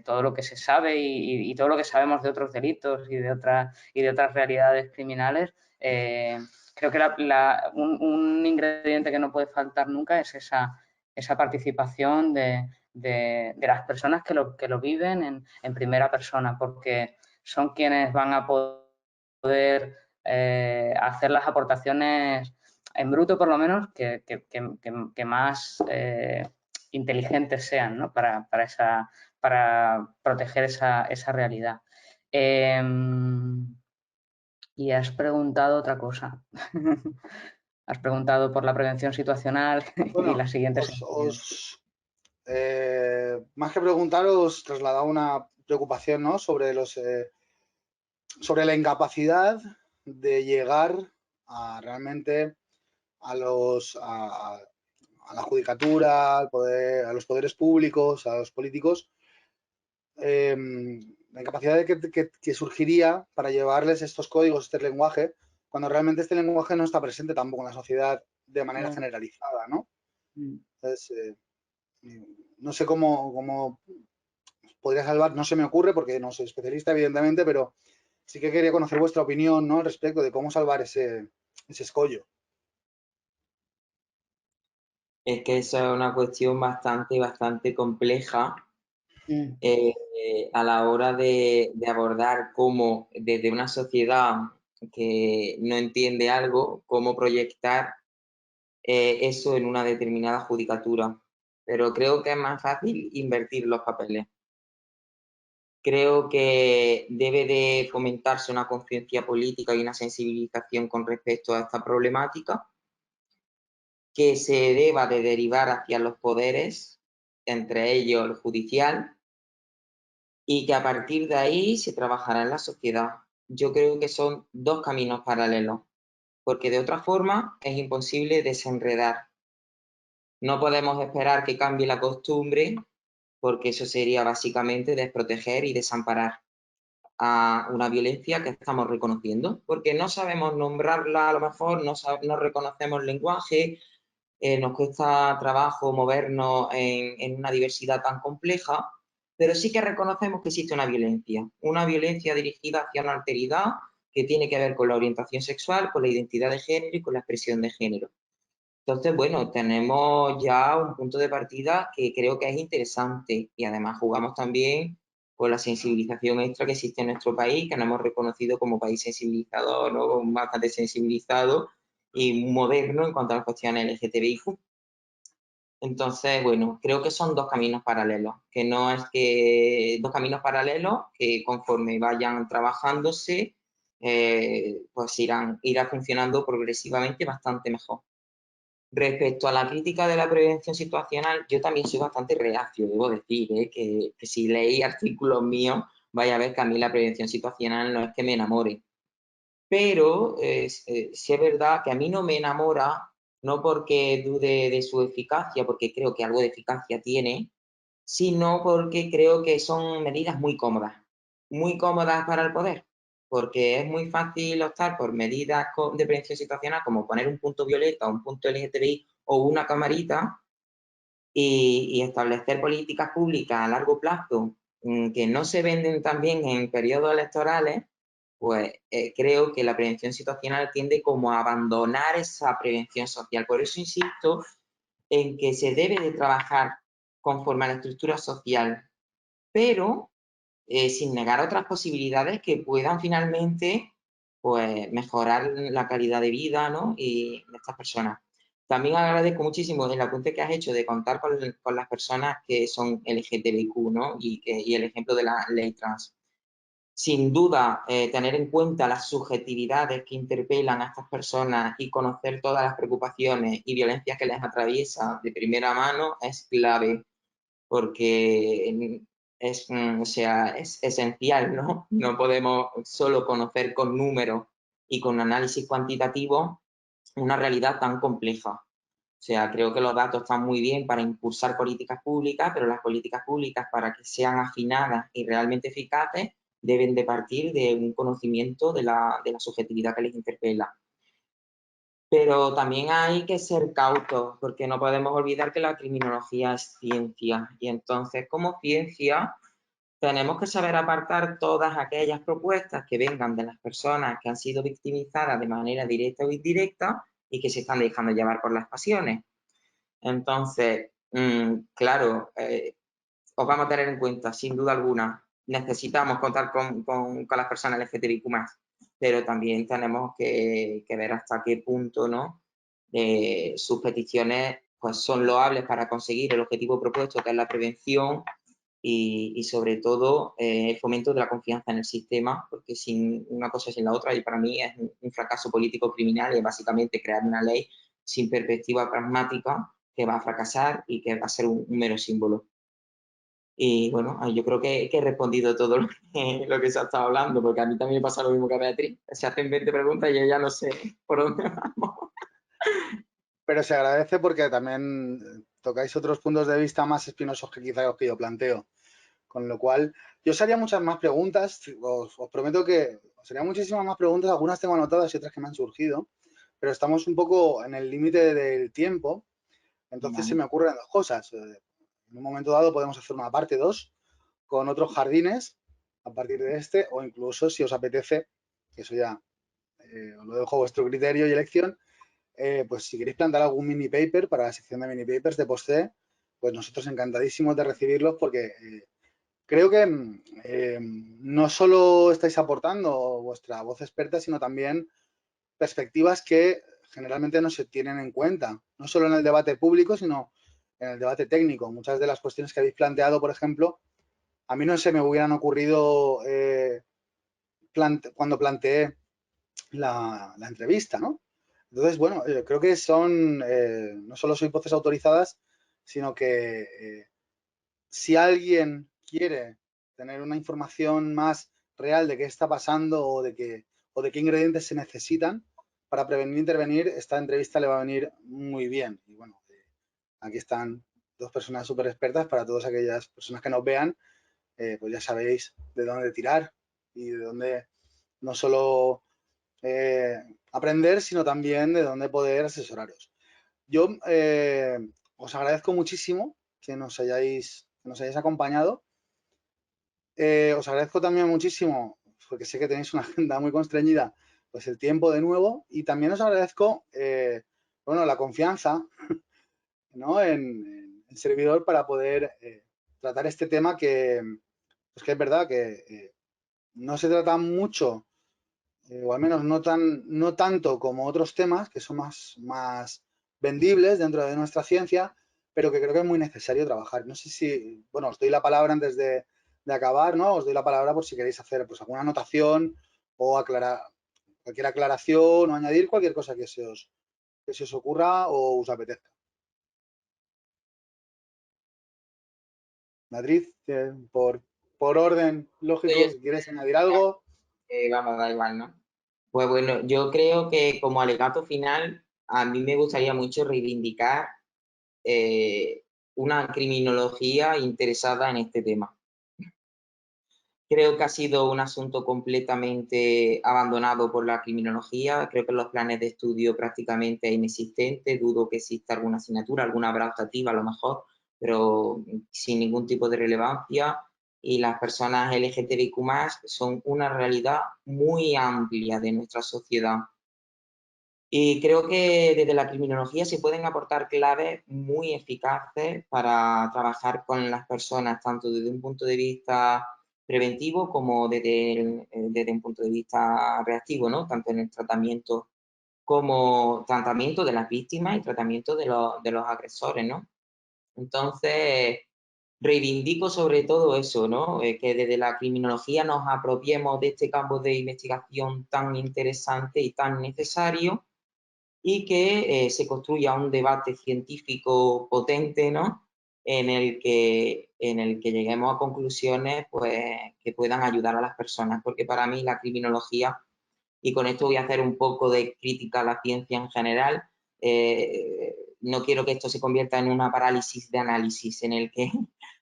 todo lo que se sabe y todo lo que sabemos de otros delitos y de otras realidades criminales. Creo que un ingrediente que no puede faltar nunca es esa participación de las personas que lo viven en primera persona, porque son quienes van a poder hacer las aportaciones en bruto, por lo menos, que más inteligentes sean, ¿no? para proteger esa realidad. Y has preguntado otra cosa. Has preguntado por la prevención situacional y Bueno, la siguiente. más que preguntaros, trasladaba una preocupación, ¿no? sobre la incapacidad de llegar realmente a la judicatura, a los poderes públicos, a los políticos, la incapacidad que surgiría para llevarles estos códigos, este lenguaje, cuando realmente este lenguaje no está presente tampoco en la sociedad de manera generalizada, ¿no? Entonces, no sé cómo podría salvar, no se me ocurre porque no soy especialista, evidentemente, pero sí que quería conocer vuestra opinión, ¿no? Al respecto de cómo salvar ese escollo. Es que eso es una cuestión bastante compleja a la hora de abordar cómo desde una sociedad que no entiende algo, cómo proyectar eso en una determinada judicatura. Pero creo que es más fácil invertir los papeles. Creo que debe de fomentarse una conciencia política y una sensibilización con respecto a esta problemática, que se deba de derivar hacia los poderes, entre ellos el judicial, y que a partir de ahí se trabajará en la sociedad. Yo creo que son dos caminos paralelos, porque de otra forma es imposible desenredar. No podemos esperar que cambie la costumbre, porque eso sería básicamente desproteger y desamparar a una violencia que estamos reconociendo, porque no sabemos nombrarla, a lo mejor no reconocemos el lenguaje, nos cuesta trabajo movernos en una diversidad tan compleja, pero sí que reconocemos que existe una violencia dirigida hacia una alteridad que tiene que ver con la orientación sexual, con la identidad de género y con la expresión de género. Entonces, bueno, tenemos ya un punto de partida que creo que es interesante y además jugamos también con la sensibilización extra que existe en nuestro país, que nos hemos reconocido como país sensibilizador, ¿no? Bastante sensibilizado y moderno en cuanto a las cuestiones LGTBIQ. Entonces, bueno, creo que son dos caminos paralelos, que no es que dos caminos paralelos que conforme vayan trabajándose, pues irá funcionando progresivamente bastante mejor. Respecto a la crítica de la prevención situacional, yo también soy bastante reacio, debo decir, que si leéis artículos míos, vais a ver que a mí la prevención situacional no es que me enamore. Pero sí es verdad que a mí no me enamora, no porque dude de su eficacia, porque creo que algo de eficacia tiene, sino porque creo que son medidas muy cómodas para el poder, porque es muy fácil optar por medidas de prevención situacional como poner un punto violeta, un punto LGTBI o una camarita y establecer políticas públicas a largo plazo que no se venden también en periodos electorales, pues creo que la prevención situacional tiende como a abandonar esa prevención social. Por eso insisto en que se debe de trabajar conforme a la estructura social, pero sin negar otras posibilidades que puedan finalmente pues, mejorar la calidad de vida, ¿no? Y de estas personas. También agradezco muchísimo el apunte que has hecho de contar con las personas que son LGTBIQ, ¿no? Y el ejemplo de la ley trans. Sin duda, tener en cuenta las subjetividades que interpelan a estas personas y conocer todas las preocupaciones y violencias que les atraviesa de primera mano es clave, porque o sea, es esencial, ¿no? No podemos solo conocer con números y con análisis cuantitativo una realidad tan compleja. O sea, creo que los datos están muy bien para impulsar políticas públicas, pero las políticas públicas, para que sean afinadas y realmente eficaces, deben de partir de un conocimiento de la subjetividad que les interpela. Pero también hay que ser cautos, porque no podemos olvidar que la criminología es ciencia. Y entonces, como ciencia, tenemos que saber apartar todas aquellas propuestas que vengan de las personas que han sido victimizadas de manera directa o indirecta y que se están dejando llevar por las pasiones. Entonces, claro, os vamos a tener en cuenta, sin duda alguna, necesitamos contar con las personas LGTBIQ+, pero también tenemos que ver hasta qué punto, ¿no? Sus peticiones pues, son loables para conseguir el objetivo propuesto, que es la prevención y sobre todo el fomento de la confianza en el sistema, porque sin una cosa sin la otra, y para mí es un fracaso político criminal y es básicamente crear una ley sin perspectiva pragmática que va a fracasar y que va a ser un mero símbolo. Y bueno, yo creo que he respondido todo lo que se ha estado hablando, porque a mí también me pasa lo mismo que a Beatriz. Se hacen 20 preguntas y yo ya no sé por dónde vamos. Pero se agradece porque también tocáis otros puntos de vista más espinosos que quizá los que yo planteo. Con lo cual, yo os haría muchas más preguntas. Os prometo que os haría muchísimas más preguntas. Algunas tengo anotadas y otras que me han surgido. Pero estamos un poco en el límite del tiempo. Entonces Vale. se me ocurren dos cosas. En un momento dado podemos hacer una parte 2 con otros jardines a partir de este, o incluso si os apetece, que eso ya os lo dejo a vuestro criterio y elección, pues si queréis plantear algún mini paper para la sección de mini papers de post-C, pues nosotros encantadísimos de recibirlos porque creo que no solo estáis aportando vuestra voz experta, sino también perspectivas que generalmente no se tienen en cuenta, no solo en el debate público, sino en el debate técnico. Muchas de las cuestiones que habéis planteado, por ejemplo, a mí no se me hubieran ocurrido cuando planteé la entrevista, ¿no? Entonces, bueno, creo que son, no solo son voces autorizadas, sino que si alguien quiere tener una información más real de qué está pasando o de qué ingredientes se necesitan para prevenir e intervenir, esta entrevista le va a venir muy bien. Y bueno, aquí están dos personas súper expertas para todas aquellas personas que nos vean, pues ya sabéis de dónde tirar y de dónde no solo aprender, sino también de dónde poder asesoraros. Yo os agradezco muchísimo que nos hayáis acompañado. Os agradezco también muchísimo, porque sé que tenéis una agenda muy constreñida, pues el tiempo de nuevo, y también os agradezco, bueno, la confianza, ¿no? en el servidor para poder tratar este tema que, pues que es verdad que no se trata mucho, o al menos no tanto como otros temas que son más vendibles dentro de nuestra ciencia, pero que creo que es muy necesario trabajar. No sé si, bueno, os doy la palabra antes de acabar, ¿no? Os doy la palabra por si queréis hacer pues alguna anotación o aclarar cualquier aclaración o añadir cualquier cosa que se os ocurra o os apetezca. Madrid, por orden lógico, si quieres añadir algo. Vamos, da igual, ¿no? Pues bueno, yo creo que como alegato final, a mí me gustaría mucho reivindicar una criminología interesada en este tema. Creo que ha sido un asunto completamente abandonado por la criminología. Creo que los planes de estudio prácticamente es inexistente. Dudo que exista alguna asignatura, alguna habrá optativa a lo mejor, pero sin ningún tipo de relevancia. Y las personas LGTBIQ+ son una realidad muy amplia de nuestra sociedad. Y creo que desde la criminología se pueden aportar claves muy eficaces para trabajar con las personas, tanto desde un punto de vista preventivo como desde un punto de vista reactivo, ¿no? Tanto en el tratamiento como tratamiento de las víctimas y tratamiento de los agresores, ¿no? Entonces, reivindico sobre todo eso, ¿no? Que desde la criminología nos apropiemos de este campo de investigación tan interesante y tan necesario, y que se construya un debate científico potente, ¿no? En el que lleguemos a conclusiones pues, que puedan ayudar a las personas, porque para mí la criminología, y con esto voy a hacer un poco de crítica a la ciencia en general, no quiero que esto se convierta en una parálisis de análisis en el que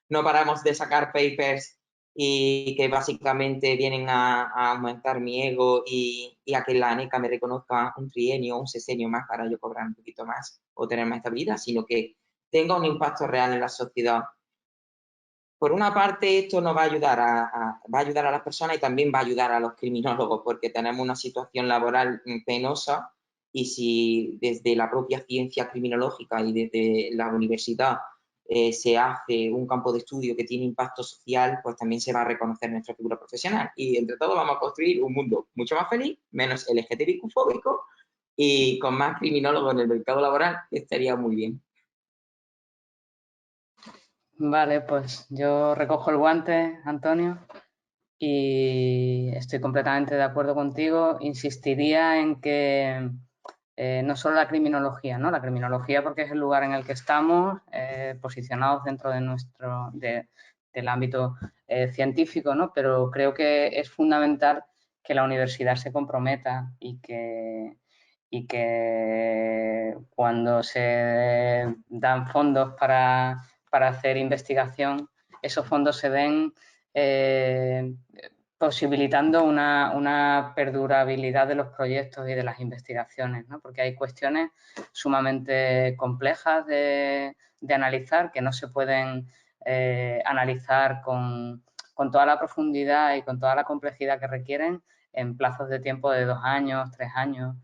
no paramos de sacar papers y que básicamente vienen a aumentar mi ego y a que la ANECA me reconozca un trienio o un sexenio más para yo cobrar un poquito más o tener más estabilidad, sino que tenga un impacto real en la sociedad. Por una parte, esto nos va a ayudar va a ayudar a las personas y también va a ayudar a los criminólogos, porque tenemos una situación laboral penosa, y si desde la propia ciencia criminológica y desde la universidad se hace un campo de estudio que tiene impacto social, pues también se va a reconocer nuestra figura profesional. Y entre todos vamos a construir un mundo mucho más feliz, menos LGTBIQ-fóbico y con más criminólogos en el mercado laboral, que estaría muy bien. Vale, pues yo recojo el guante, Antonio, y estoy completamente de acuerdo contigo. Insistiría en que no solo la criminología, ¿no? La criminología porque es el lugar en el que estamos posicionados dentro de del ámbito científico, ¿no? Pero creo que es fundamental que la universidad se comprometa y que cuando se dan fondos para hacer investigación, esos fondos se den posibilitando una perdurabilidad de los proyectos y de las investigaciones, ¿no? Porque hay cuestiones sumamente complejas de analizar que no se pueden analizar con toda la profundidad y con toda la complejidad que requieren en plazos de tiempo de 2 años, 3 años,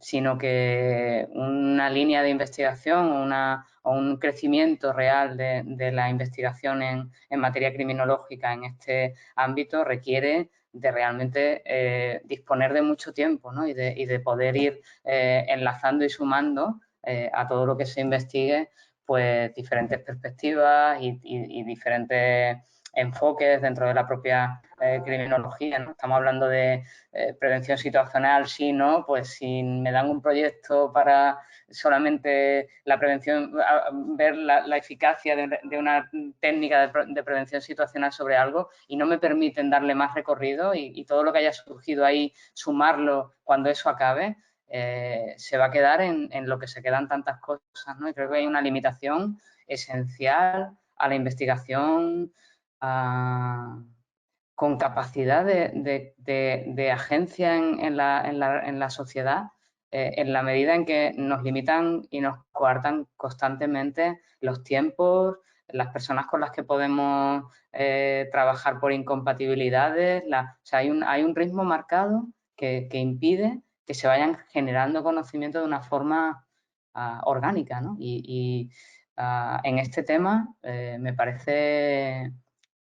sino que una línea de investigación o un crecimiento real de la investigación en materia criminológica en este ámbito requiere de realmente disponer de mucho tiempo, ¿no? y de poder ir enlazando y sumando a todo lo que se investigue pues diferentes perspectivas y diferentes enfoques dentro de la propia criminología, ¿no? Estamos hablando de prevención situacional, sí, ¿no? Pues si me dan un proyecto para solamente la prevención, ver la eficacia de una técnica de prevención situacional sobre algo y no me permiten darle más recorrido y todo lo que haya surgido ahí, sumarlo cuando eso acabe, se va a quedar en lo que se quedan tantas cosas, ¿no? Y creo que hay una limitación esencial a la investigación con capacidad de agencia en la sociedad, en la medida en que nos limitan y nos coartan constantemente los tiempos, las personas con las que podemos trabajar por incompatibilidades. O sea, hay un ritmo marcado que impide que se vayan generando conocimiento de una forma orgánica, ¿no? En este tema me parece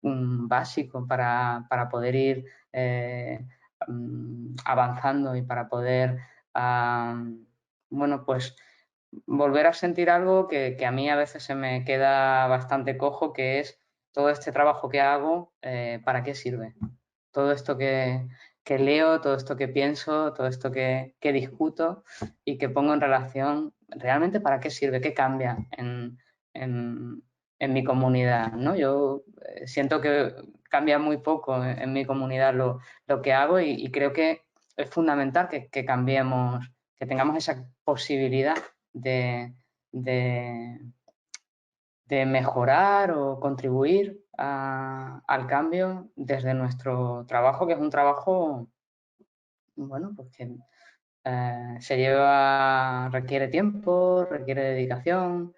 básico para poder ir avanzando y para poder, bueno, pues volver a sentir algo que a mí a veces se me queda bastante cojo, que es todo este trabajo que hago, ¿para qué sirve? Todo esto que leo, todo esto que pienso, todo esto que discuto y que pongo en relación, ¿realmente para qué sirve? ¿Qué cambia en mi comunidad, ¿no? Yo siento que cambia muy poco en mi comunidad lo que hago y creo que es fundamental que cambiemos, que tengamos esa posibilidad de mejorar o contribuir al cambio desde nuestro trabajo, que es un trabajo, bueno, pues que requiere tiempo, requiere dedicación,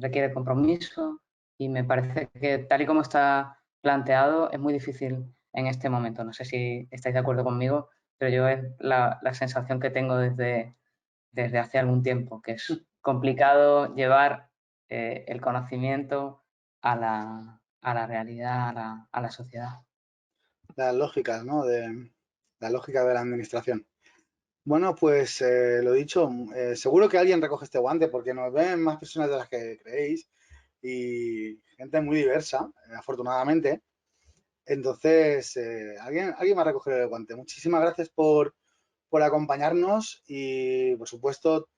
requiere compromiso y me parece que tal y como está planteado es muy difícil en este momento. No sé si estáis de acuerdo conmigo, pero yo es la sensación que tengo desde hace algún tiempo, que es complicado llevar el conocimiento a la realidad, a la sociedad. Las lógicas, ¿no? La lógica de la administración. Bueno, pues lo dicho, seguro que alguien recoge este guante porque nos ven más personas de las que creéis y gente muy diversa, afortunadamente. Entonces, alguien va a recoger el guante. Muchísimas gracias por acompañarnos y, por supuesto,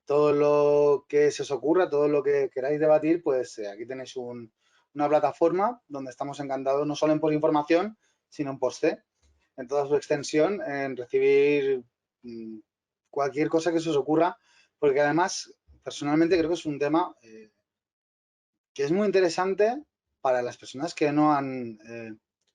todo lo que se os ocurra, todo lo que queráis debatir, pues aquí tenéis una plataforma donde estamos encantados, no solo en por información, sino en post-C, en toda su extensión, en recibir cualquier cosa que se os ocurra, porque además, personalmente, creo que es un tema que es muy interesante para las personas que no han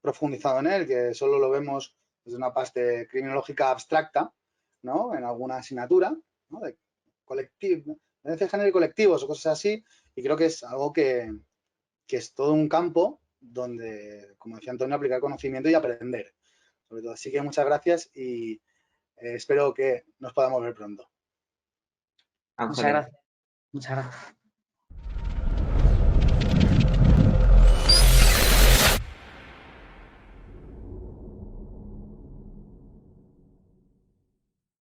profundizado en él, que solo lo vemos desde una parte criminológica abstracta, ¿no? En alguna asignatura, ¿no? De colectivo, de género y colectivos o cosas así, y creo que es algo que es todo un campo donde, como decía Antonio, aplicar conocimiento y aprender, sobre todo. Así que muchas gracias y espero que nos podamos ver pronto. Muchas gracias. Muchas gracias.